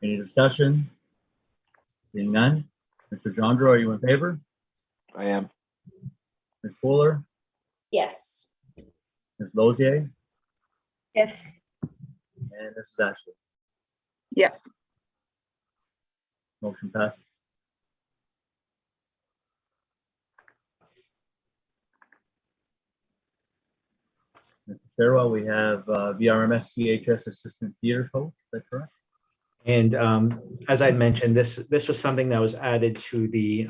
Any discussion? Seeing none. Mr. Gendreau, are you in favor? I am. Ms. Fuller, Yes. Ms. Lozier, Yes. and Mrs. Ashley. Yes. Motion passes. Mr. Sarah, we have VRMS CHS Assistant Theater Coach, is that correct? And as I mentioned, this was something that was added to the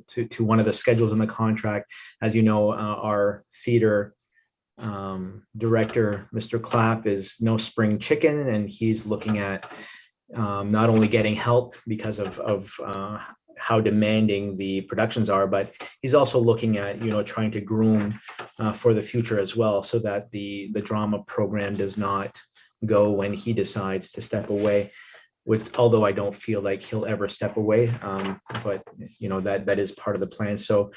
to one of the schedules in the contract. As you know, our theater director, Mr. Clapp, is no spring chicken, and he's looking at not only getting help because of how demanding the productions are, but he's also looking at, trying to groom for the future as well, so that the drama program does not go when he decides to step away. Although I don't feel like he'll ever step away, but that is part of the plan. So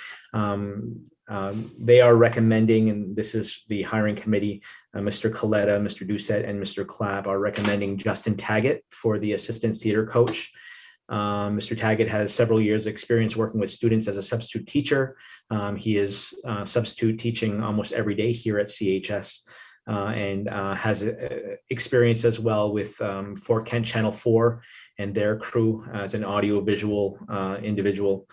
they are recommending, and this is the hiring committee, Mr. Coletta, Mr. Doucette, and Mr. Clapp are recommending Justin Taggett for the assistant theater coach. Mr. Taggett has several years of experience working with students as a substitute teacher. He is substitute teaching almost every day here at CHS. And has experience as well with Fort Kent Channel 4 and their crew as an audiovisual individual.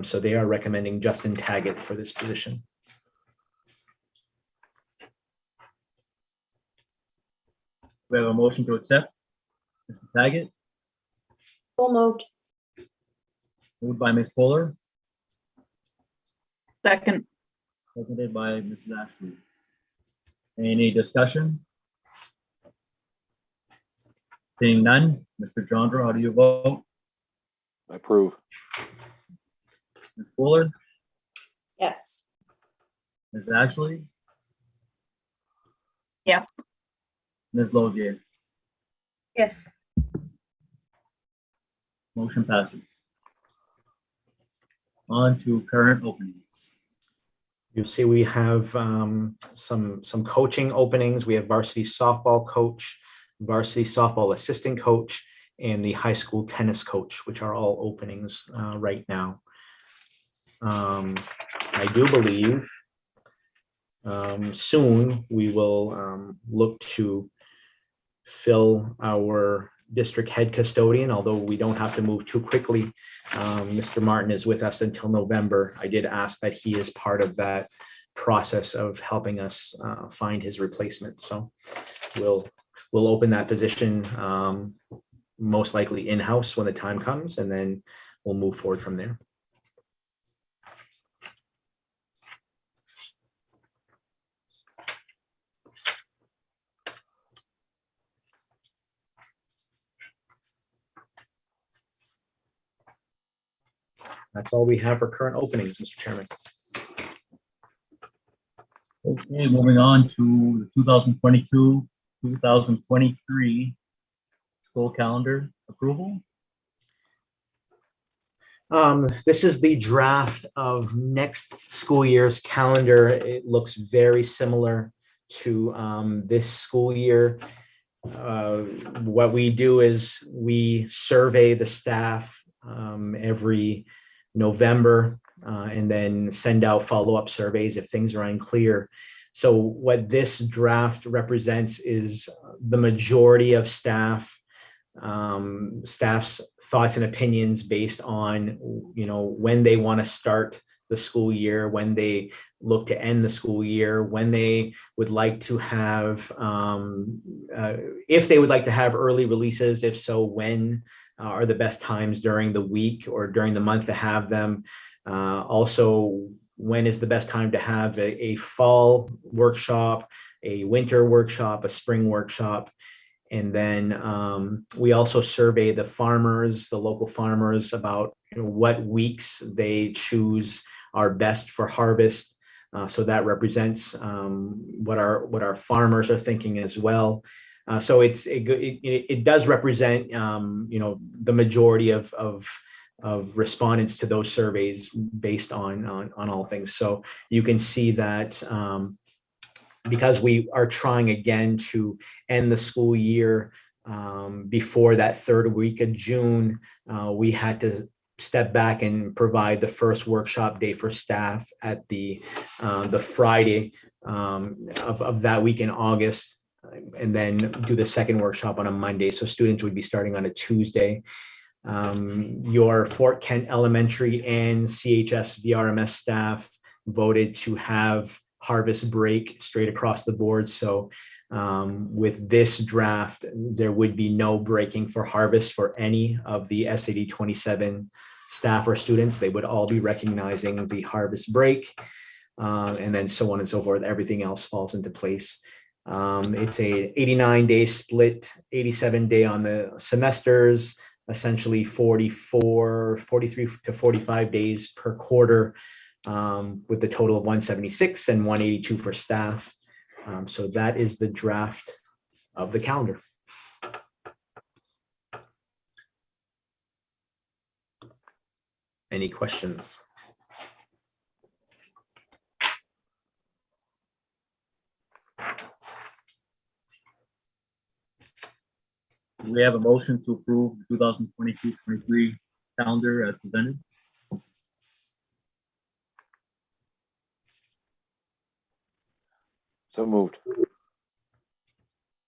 So they are recommending Justin Taggett for this position. We have a motion to accept. Mr. Taggett, So moved. moved by Ms. Fuller, Second. seconded by Mrs. Ashley. Any discussion? Seeing none, Mr. Gendreau, how do you vote? I approve. Ms. Fuller, Yes. Ms. Ashley, Yes. Ms. Lozier. Yes. Motion passes. On to current openings. You see, we have some coaching openings. We have varsity softball coach, varsity softball assistant coach, and the high school tennis coach, which are all openings right now. I do believe soon we will look to fill our district head custodian, although we don't have to move too quickly. Mr. Martin is with us until November. I did ask that he is part of that process of helping us find his replacement. So we'll open that position most likely in-house when the time comes, and then we'll move forward from there. That's all we have for current openings, Mr. Chairman. Okay, moving on to the 2022, 2023 school calendar approval. This is the draft of next school year's calendar. It looks very similar to this school year. What we do is we survey the staff every November and then send out follow-up surveys if things are unclear. So what this draft represents is the majority of staff's thoughts and opinions based on, when they want to start the school year, when they look to end the school year, when they would like to have, if they would like to have early releases, if so, when are the best times during the week or during the month to have them. Also, when is the best time to have a fall workshop, a winter workshop, a spring workshop. And then we also survey the farmers, the local farmers, about what weeks they choose are best for harvest. So that represents what our farmers are thinking as well. So it does represent the majority of respondents to those surveys based on all things. So you can see that because we are trying again to end the school year before that third week of June, we had to step back and provide the first workshop day for staff at the Friday of that week in August, and then do the second workshop on a Monday. So students would be starting on a Tuesday. Your Fort Kent Elementary and CHS VRMS staff voted to have harvest break straight across the board. So with this draft, there would be no breaking for harvest for any of the SAD 27 staff or students. They would all be recognizing the harvest break, and then so on and so forth. Everything else falls into place. It's a 89-day split, 87-day on the semesters, essentially 43 to 45 days per quarter, with the total of 176 and 182 for staff. So that is the draft of the calendar. Any questions? We have a motion to approve the 2022-23 calendar as presented. So moved.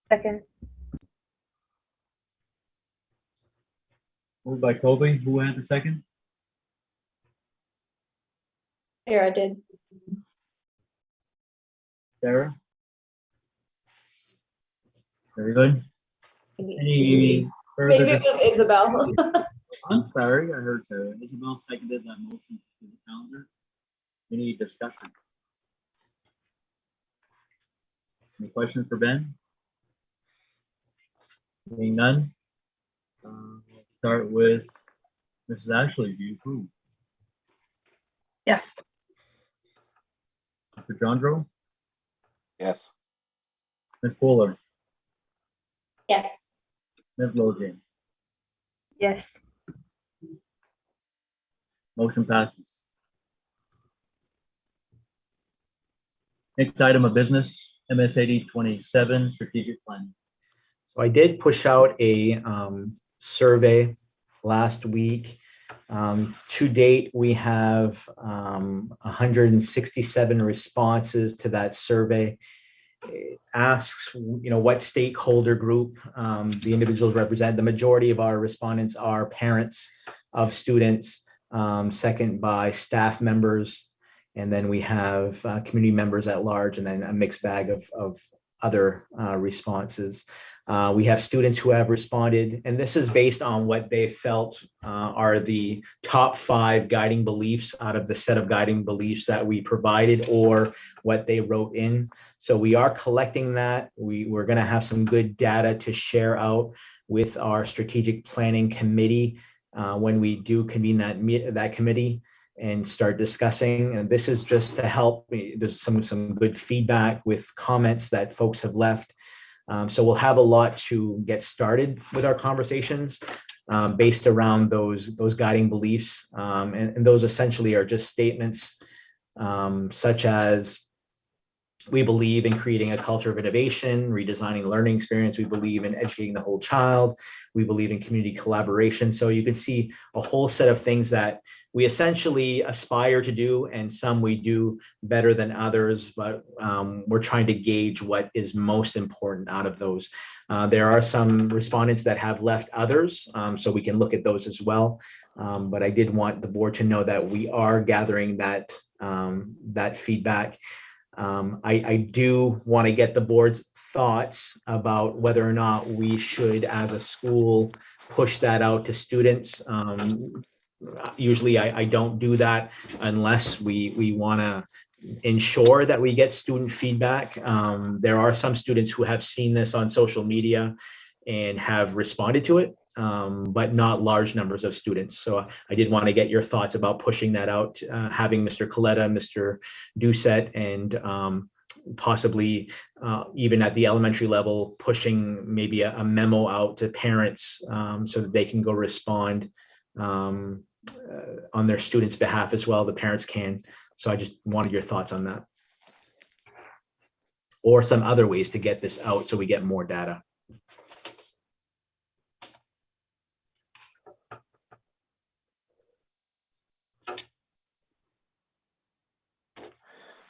Second. Moved by Toby. Who had the second? Sarah did. Sarah? Very good. Maybe Any further? it was Isabel. I'm sorry, I heard Sarah. Isabel seconded that motion to the calendar. Any discussion? Any questions for Ben? Seeing none. Let's start with Mrs. Ashley. Do you approve? Yes. Mr. Jandro, Yes. Ms. Fuller, Yes. Ms. Logan. Yes. Motion passes. Next item of business, MSAD 27 strategic plan. So I did push out a survey last week. To date, we have 167 responses to that survey. It asks, what stakeholder group the individuals represent. The majority of our respondents are parents of students, second by staff members, and then we have community members at large, and then a mixed bag of other responses. We have students who have responded, and this is based on what they felt are the top 5 guiding beliefs out of the set of guiding beliefs that we provided or what they wrote in. So we are collecting that. We're going to have some good data to share out with our strategic planning committee when we do convene that committee and start discussing. And this is just to help me. There's some good feedback with comments that folks have left. So we'll have a lot to get started with our conversations based around those guiding beliefs. And those essentially are just statements such as, we believe in creating a culture of innovation, redesigning the learning experience. We believe in educating the whole child. We believe in community collaboration. So you can see a whole set of things that we essentially aspire to do, and some we do better than others, but we're trying to gauge what is most important out of those. There are some respondents that have left others, so we can look at those as well. But I did want the board to know that we are gathering that feedback. I do want to get the board's thoughts about whether or not we should, as a school, push that out to students. Usually I don't do that unless we want to ensure that we get student feedback. There are some students who have seen this on social media and have responded to it, but not large numbers of students. So I did want to get your thoughts about pushing that out, having Mr. Coletta, Mr. Doucette, and possibly even at the elementary level, pushing maybe a memo out to parents so that they can go respond on their students' behalf as well. The parents can. So I just wanted your thoughts on that. Or some other ways to get this out so we get more data.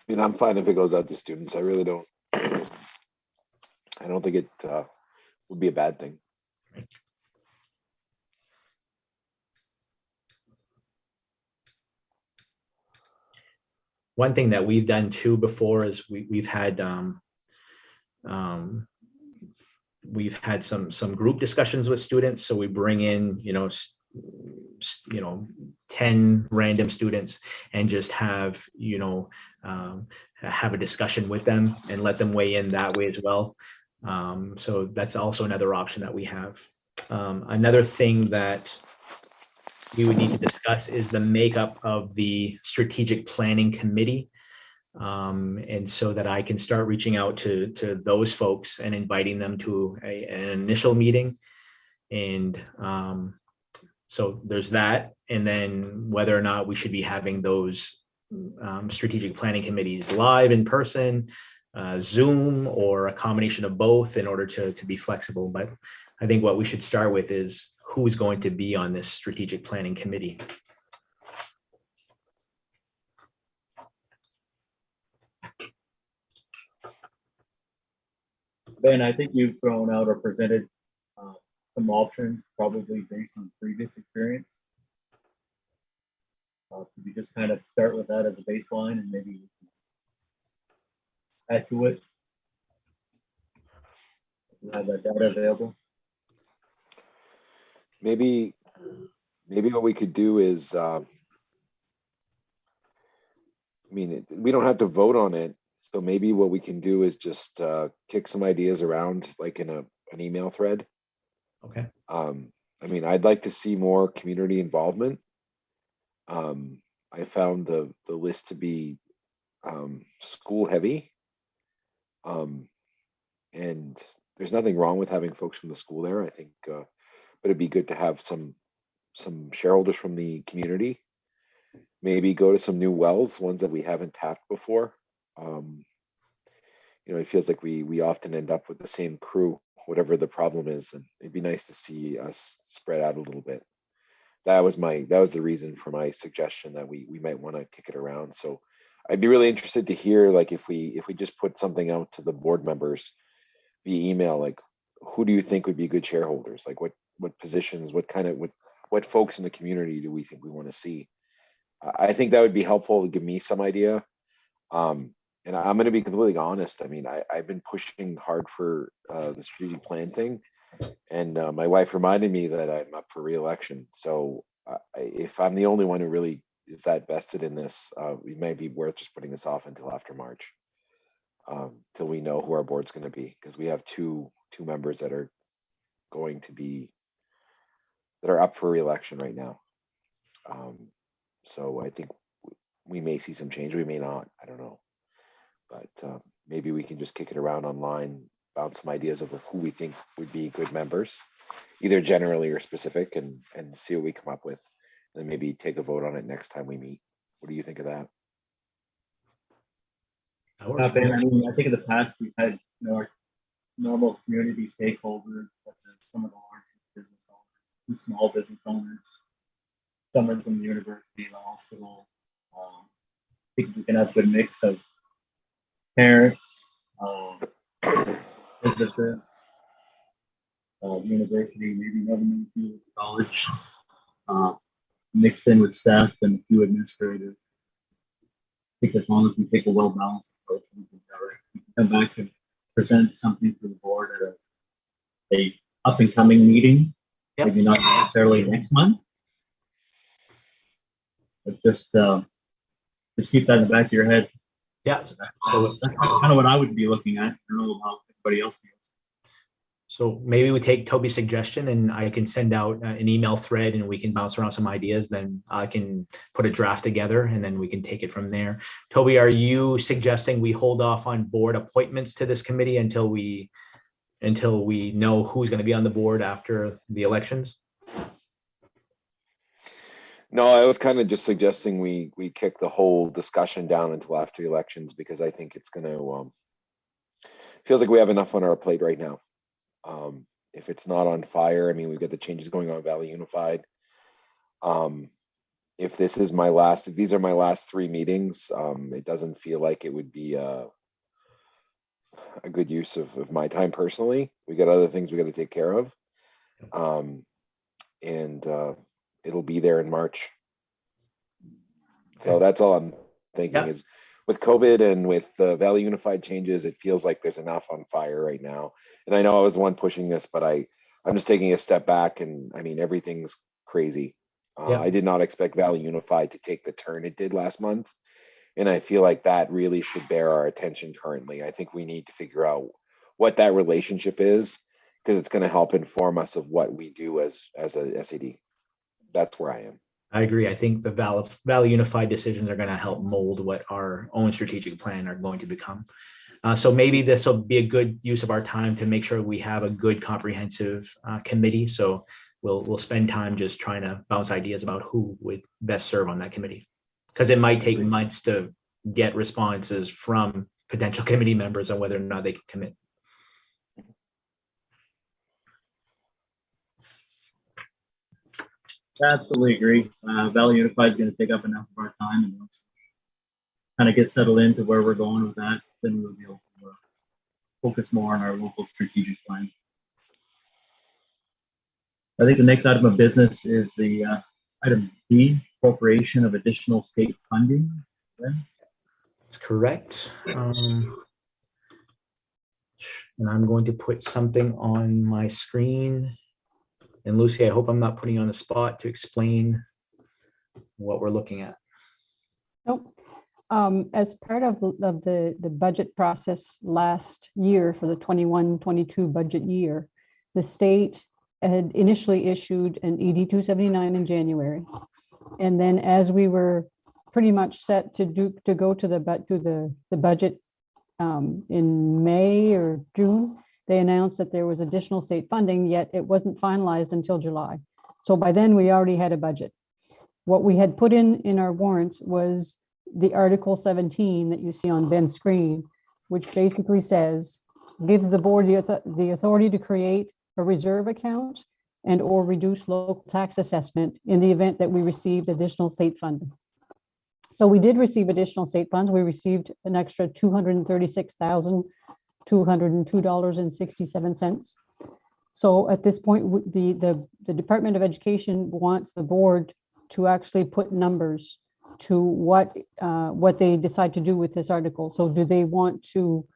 I mean, I'm fine if it goes out to students. I really don't. I don't think it would be a bad thing. One thing that we've done too before is we've had some group discussions with students. So we bring in 10 random students and just have a discussion with them and let them weigh in that way as well. So that's also another option that we have. Another thing that we would need to discuss is the makeup of the strategic planning committee. And so that I can start reaching out to those folks and inviting them to an initial meeting. And so there's that. And then whether or not we should be having those strategic planning committees live in person, Zoom, or a combination of both in order to be flexible. But I think what we should start with is who's going to be on this strategic planning committee. Ben, I think you've thrown out or presented some options, probably based on previous experience. Could you just kind of start with that as a baseline and maybe add to it? You have that data available. Maybe what we could do is, we don't have to vote on it. So maybe what we can do is just kick some ideas around, like in an email thread. Okay. I'd like to see more community involvement. I found the list to be school heavy. And there's nothing wrong with having folks from the school there. I think, but it'd be good to have some shareholders from the community. Maybe go to some new wells, ones that we haven't tapped before. You know, it feels like we often end up with the same crew, whatever the problem is, and it'd be nice to see us spread out a little bit. That was the reason for my suggestion that we might want to kick it around. So I'd be really interested to hear, like, if we just put something out to the board members via email, like, who do you think would be good shareholders? Like, what positions, what folks in the community do we think we want to see? I think that would be helpful to give me some idea. And I'm going to be completely honest. I mean, I've been pushing hard for the strategic plan thing, and my wife reminded me that I'm up for re-election. So if I'm the only one who really is that vested in this, it may be worth just putting this off until after March, till we know who our board's going to be, because we have two members that are up for re-election right now. So I think we may see some change. We may not. I don't know. But maybe we can just kick it around online, bounce some ideas of who we think would be good members, either generally or specific, and see what we come up with. And maybe take a vote on it next time we meet. What do you think of that? I mean, I think in the past we've had, you know, our normal community stakeholders, such as some of the large business owners, and small business owners, someone from the university, the hospital. I think we can have a good mix of parents, businesses, university, maybe government, college, mixed in with staff and a few administrators. I think as long as we take a well-balanced approach, we can come back and present something to the board at a up-and-coming meeting. Yep. Maybe not necessarily next month, but just keep that in the back of your head. Yeah. So that's kind of what I would be looking at. I don't know how everybody else feels. So maybe we take Toby's suggestion and I can send out an email thread and we can bounce around some ideas. Then I can put a draft together and then we can take it from there. Toby, are you suggesting we hold off on board appointments to this committee until we know who's going to be on the board after the elections? No, I was kind of just suggesting we kick the whole discussion down until after the elections, because I think it's going to feels like we have enough on our plate right now. If it's not on fire, I mean, we've got the changes going on Valley Unified. If these are my last 3 meetings, it doesn't feel like it would be a good use of my time personally. We got other things we got to take care of. It'll be there in March. So that's all I'm thinking is, with COVID and with the Valley Unified changes, it feels like there's enough on fire right now. And I know I was the one pushing this, but I'm just taking a step back, and I mean, everything's crazy. I did not expect Valley Unified to take the turn it did last month. And I feel like that really should bear our attention currently. I think we need to figure out what that relationship is, because it's going to help inform us of what we do as a SAD. That's where I am. I agree. I think the Valley Unified decisions are going to help mold what our own strategic plan are going to become. So maybe this will be a good use of our time to make sure we have a good comprehensive committee. So we'll spend time just trying to bounce ideas about who would best serve on that committee, because it might take months to get responses from potential committee members on whether or not they can commit. Absolutely agree. Valley Unified is going to take up enough of our time, and once we kind of get settled into where we're going with that, then we'll be able to focus more on our local strategic plan. I think the next item of business is the item B, appropriation of additional state funding. That's correct. And I'm going to put something on my screen. And Lucy, I hope I'm not putting you on the spot to explain what we're looking at. Nope. As part of the budget process last year for the 21-22 budget year, the state had initially issued an ED 279 in January. And then as we were pretty much set to go to the budget in May or June. They announced that there was additional state funding, yet it wasn't finalized until July. So by then we already had a budget. What we had put in our warrants was the Article 17 that you see on Ben's screen, which basically says, gives the board the authority to create a reserve account and or reduce local tax assessment in the event that we received additional state funding. So we did receive additional state funds. We received an extra $236,202.67. So at this point, the Department of Education wants the board to actually put numbers to what they decide to do with this article. So do they want to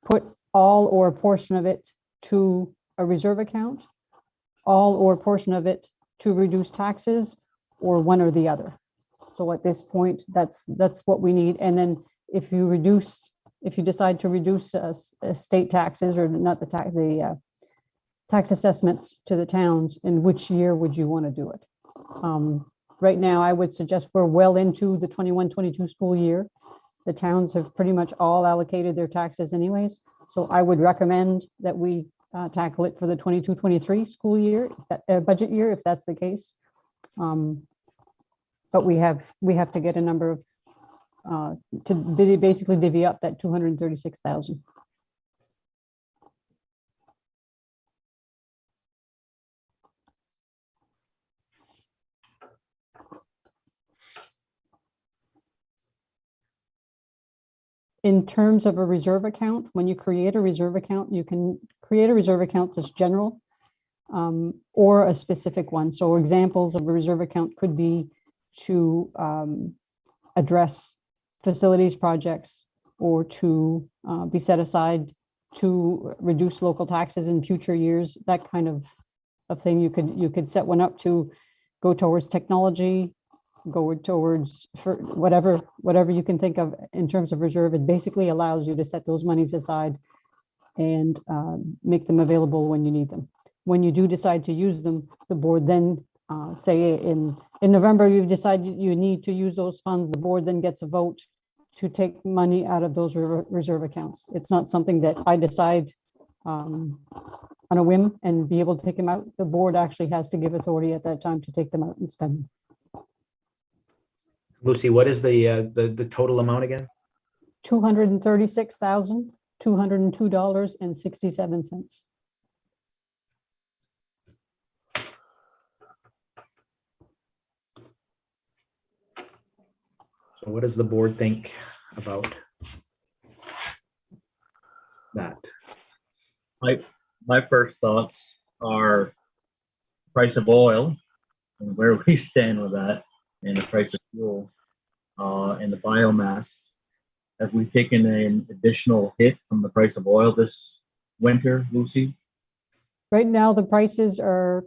put all or a portion of it to a reserve account, all or a portion of it to reduce taxes, or one or the other? So at this point, that's what we need. And then if you decide to reduce state taxes, or not the tax assessments to the towns, in which year would you want to do it? Right now, I would suggest we're well into the 21-22 school year. The towns have pretty much all allocated their taxes anyways. So I would recommend that we tackle it for the 22-23 school year, budget year, if that's the case. But we have to get a number of, to basically divvy up that 236,000. In terms of a reserve account, when you create a reserve account, you can create a reserve account that's general or a specific one. So examples of a reserve account could be to address facilities projects, or to be set aside to reduce local taxes in future years, that kind of thing. You could set one up to go towards technology, go towards for whatever you can think of in terms of reserve. It basically allows you to set those monies aside and make them available when you need them. When you do decide to use them, the board then say in November, you've decided you need to use those funds, the board then gets a vote to take money out of those reserve accounts. It's not something that I decide on a whim and be able to take them out. The board actually has to give authority at that time to take them out and spend them. Lucy, what is the total amount again? $236,202.67. So what does the board think about that? My first thoughts are price of oil and where we stand with that, and the price of fuel and the biomass. Have we taken an additional hit from the price of oil this winter, Lucy? Right now, the prices are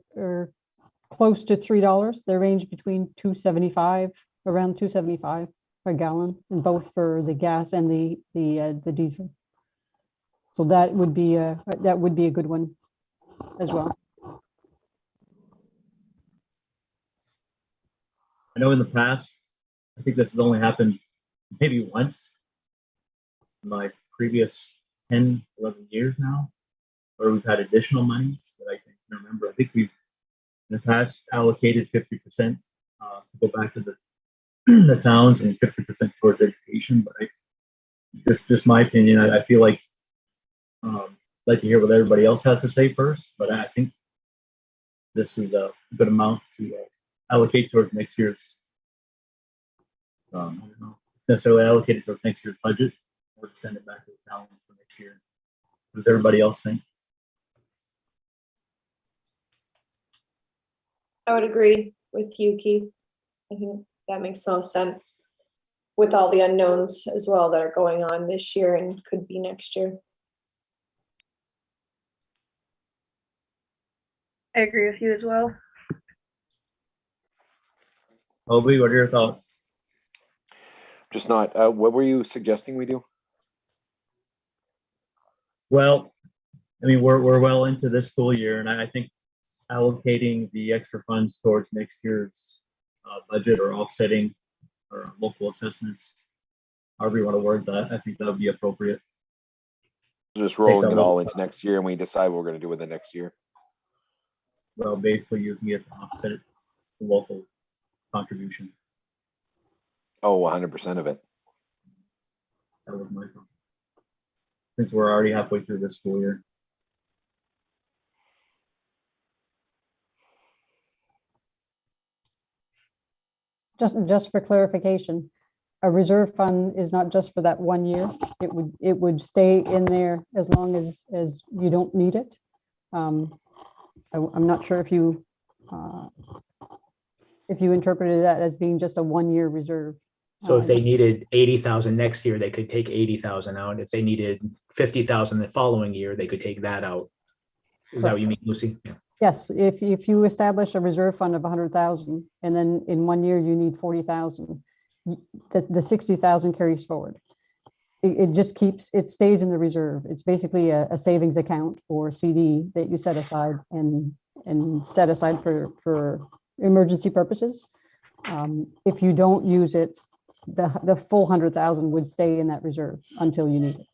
close to $3. They range between $2.75, around $2.75 a gallon, and both for the gas and the diesel. So that would be a good one as well. I know in the past, I think this has only happened maybe once in my previous 10, 11 years now, where we've had additional monies that I can remember. I think we've in the past allocated 50% to go back to the towns and 50% towards education. But just my opinion, I feel like I'd like to hear what everybody else has to say first, but I think this is a good amount to allocate towards next year's, I don't know, necessarily allocated towards next year's budget, or to send it back to the town for next year. What does everybody else think? I would agree with you, Keith. I think that makes no sense with all the unknowns as well that are going on this year and could be next year. I agree with you as well. Obi, what are your thoughts? Just not, what were you suggesting we do? Well, I mean, we're well into this school year, and I think allocating the extra funds towards next year's budget, or offsetting or local assessments, however you want to word that, I think that would be appropriate. Just rolling that it all one. into next year and we decide what we're gonna do with it next year. Well, basically using it to offset the local contribution. Oh, 100% of it. That was my thought. Since we're already halfway through this school year. Just for clarification, a reserve fund is not just for that 1 year. It would stay in there as long as you don't need it. I'm not sure if you interpreted that as being just a 1 year reserve. So if they needed 80,000 next year, they could take 80,000 out. If they needed 50,000 the following year, they could take that out. Is that what you mean, Lucy? Yeah. Yes, if you establish a reserve fund of 100,000 and then in 1 year you need 40,000, the 60,000 carries forward. It just keeps, it stays in the reserve. It's basically a savings account or CD that you set aside and set aside for emergency purposes. If you don't use it, the full 100,000 would stay in that reserve until you need it.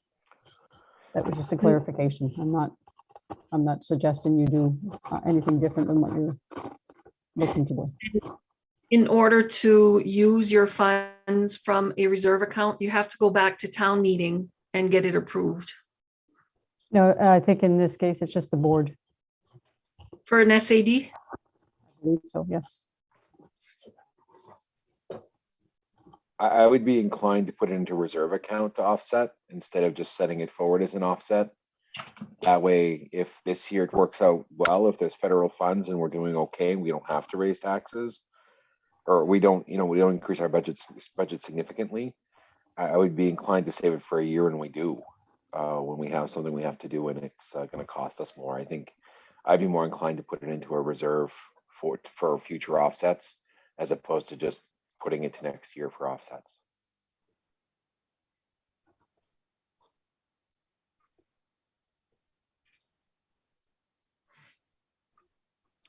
That was just a clarification. I'm not suggesting you do anything different than what you're looking to do. In order to use your funds from a reserve account, you have to go back to town meeting and get it approved. No, I think in this case, it's just the board. For an SAD? I believe so, yes. I would be inclined to put it into a reserve account to offset instead of just setting it forward as an offset. That way, if this year it works out well, if there's federal funds and we're doing okay, we don't have to raise taxes, or we don't increase our budget significantly, I would be inclined to save it for a year when we do, when we have something we have to do and it's going to cost us more. I think I'd be more inclined to put it into a reserve for future offsets as opposed to just putting it to next year for offsets.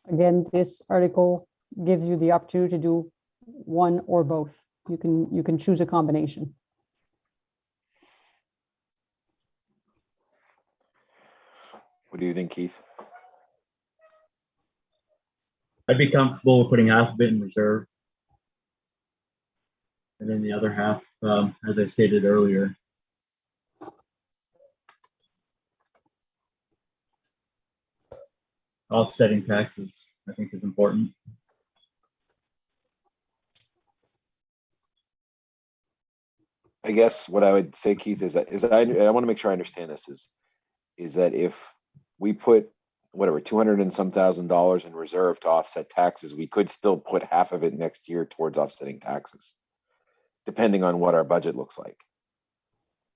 Again, this article gives you the opportunity to do one or both. You can choose a combination. What do you think, Keith? I'd be comfortable with putting half of it in reserve. And then the other half, as I stated earlier, offsetting taxes, I think, is important. I guess what I would say, Keith, is I want to make sure I understand this is that if we put whatever $200 and some thousand in reserve to offset taxes, we could still put half of it next year towards offsetting taxes, depending on what our budget looks like.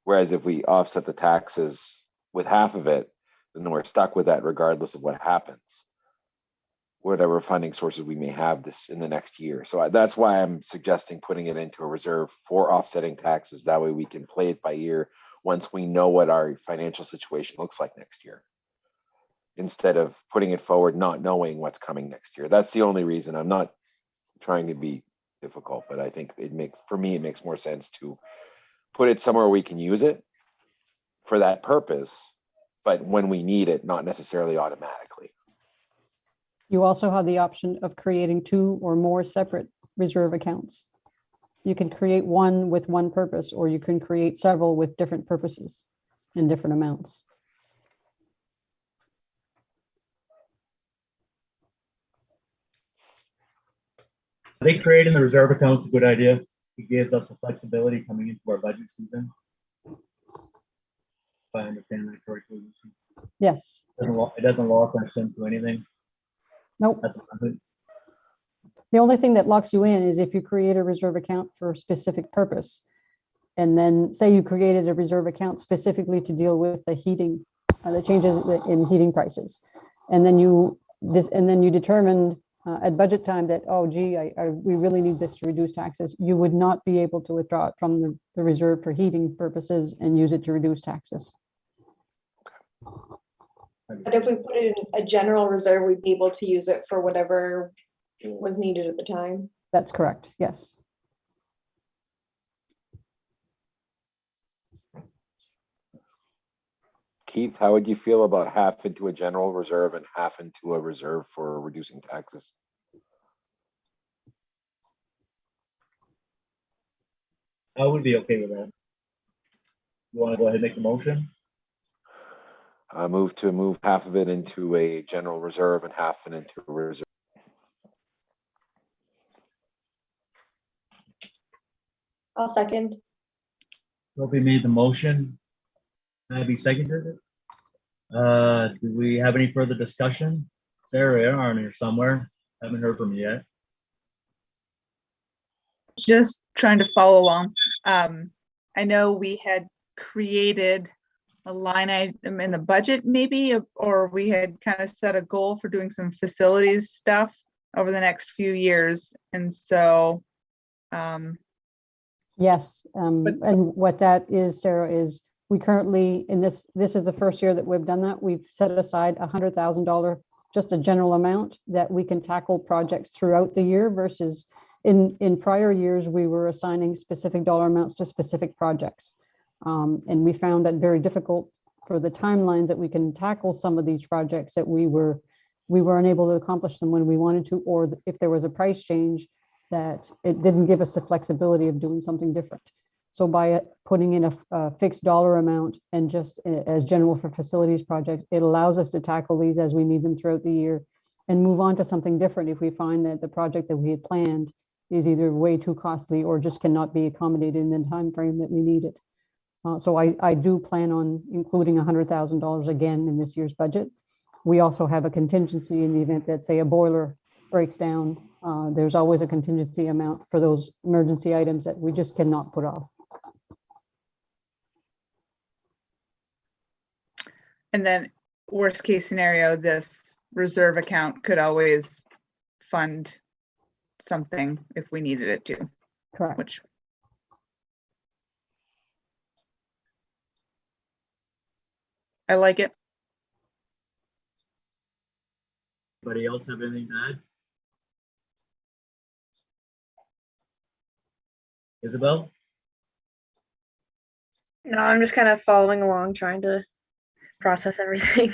Whereas if we offset the taxes with half of it, then we're stuck with that regardless of what happens, whatever funding sources we may have this in the next year. So that's why I'm suggesting putting it into a reserve for offsetting taxes. That way we can play it by ear once we know what our financial situation looks like next year, instead of putting it forward not knowing what's coming next year. That's the only reason. I'm not trying to be difficult, but I think it makes more sense to put it somewhere we can use it for that purpose, but when we need it, not necessarily automatically. You also have the option of creating 2 or more separate reserve accounts. You can create one with one purpose, or you can create several with different purposes and different amounts. I think creating the reserve account is a good idea. It gives us the flexibility coming into our budget season. If I understand that correctly, Lucy. Yes. It doesn't lock us into anything. Nope. At the moment. The only thing that locks you in is if you create a reserve account for a specific purpose. And then say you created a reserve account specifically to deal with the heating, the changes in heating prices. And then you determined at budget time that, oh, gee, we really need this to reduce taxes. You would not be able to withdraw it from the reserve for heating purposes and use it to reduce taxes. But if we put it in a general reserve, we'd be able to use it for whatever was needed at the time. That's correct, yes. Keith, how would you feel about half into a general reserve and half into a reserve for reducing taxes? I would be okay with that. You want to go ahead and make the motion? Move half of it into a general reserve and half it into a reserve. I'll second. Toby made the motion. Abby seconded it. Do we have any further discussion? Sarah, you're on here somewhere. Haven't heard from you yet. Just trying to follow along. I know we had created a line item in the budget maybe, or we had kind of set a goal for doing some facilities stuff over the next few years. And so, Yes, and what that is, Sarah, is we currently, in this is the first year that we've done that. We've set aside $100,000, just a general amount that we can tackle projects throughout the year versus in prior years, we were assigning specific dollar amounts to specific projects. And we found that very difficult for the timelines that we can tackle some of these projects that we were unable to accomplish them when we wanted to, or if there was a price change, that it didn't give us the flexibility of doing something different. So by putting in a fixed dollar amount and just as general for facilities projects, it allows us to tackle these as we need them throughout the year and move on to something different if we find that the project that we had planned is either way too costly or just cannot be accommodated in the time frame that we need it. So I do plan on including $100,000 again in this year's budget. We also have a contingency in the event that, say, a boiler breaks down. There's always a contingency amount for those emergency items that we just cannot put off. and then worst case scenario, this reserve account could always fund something if we needed it to, Correct. which I like it. Anybody else have anything to add? Isabel? No, I'm just kind of following along, trying to process everything.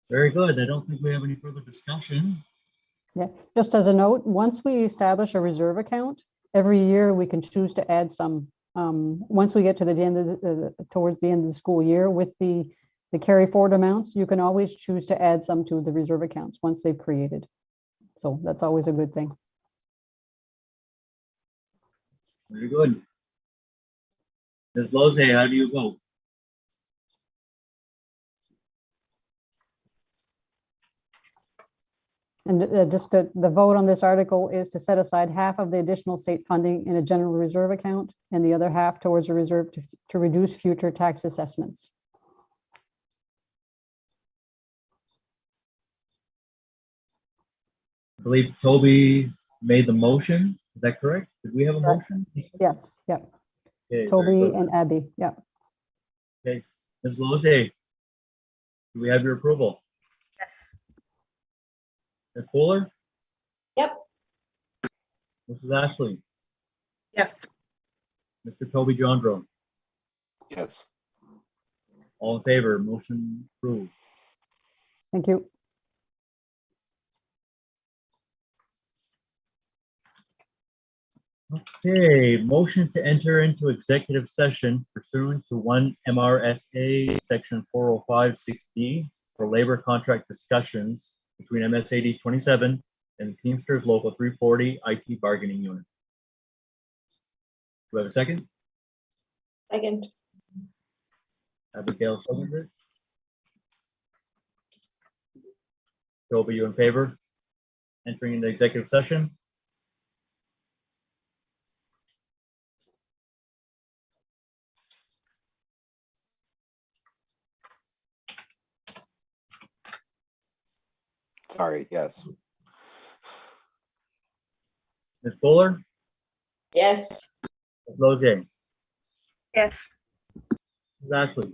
Very good. I don't think we have any further discussion. Yeah, just as a note, once we establish a reserve account, every year we can choose to add some. Once we get to the end of towards the end of the school year with the carry forward amounts, you can always choose to add some to the reserve accounts once they've created. So that's always a good thing. Very good. Ms. Lozay, how do you vote? And just the vote on this article is to set aside half of the additional state funding in a general reserve account and the other half towards a reserve to reduce future tax assessments. I believe Toby made the motion. Is that correct? Did we have a Correct. motion? Yes, yep. Okay, very Toby good. and Abby, yep. Okay, Ms. Lozay, do we have your approval? Yes. Ms. Fuller? Yep. Mrs. Ashley? Yes. Mr. Toby Jondro? Yes. All in favor, motion approved. Thank you. Okay, motion to enter into executive session pursuant to 1 MRSA section 405-6D for labor contract discussions between MSAD 27 and Teamsters Local 340 IT bargaining unit. Do we have a second? Second. Abigail seconded. Toby, you in favor? Entering into executive session? Sorry, yes. Ms. Fuller? Yes. Ms. Lozay? Yes. Ms. Ashley?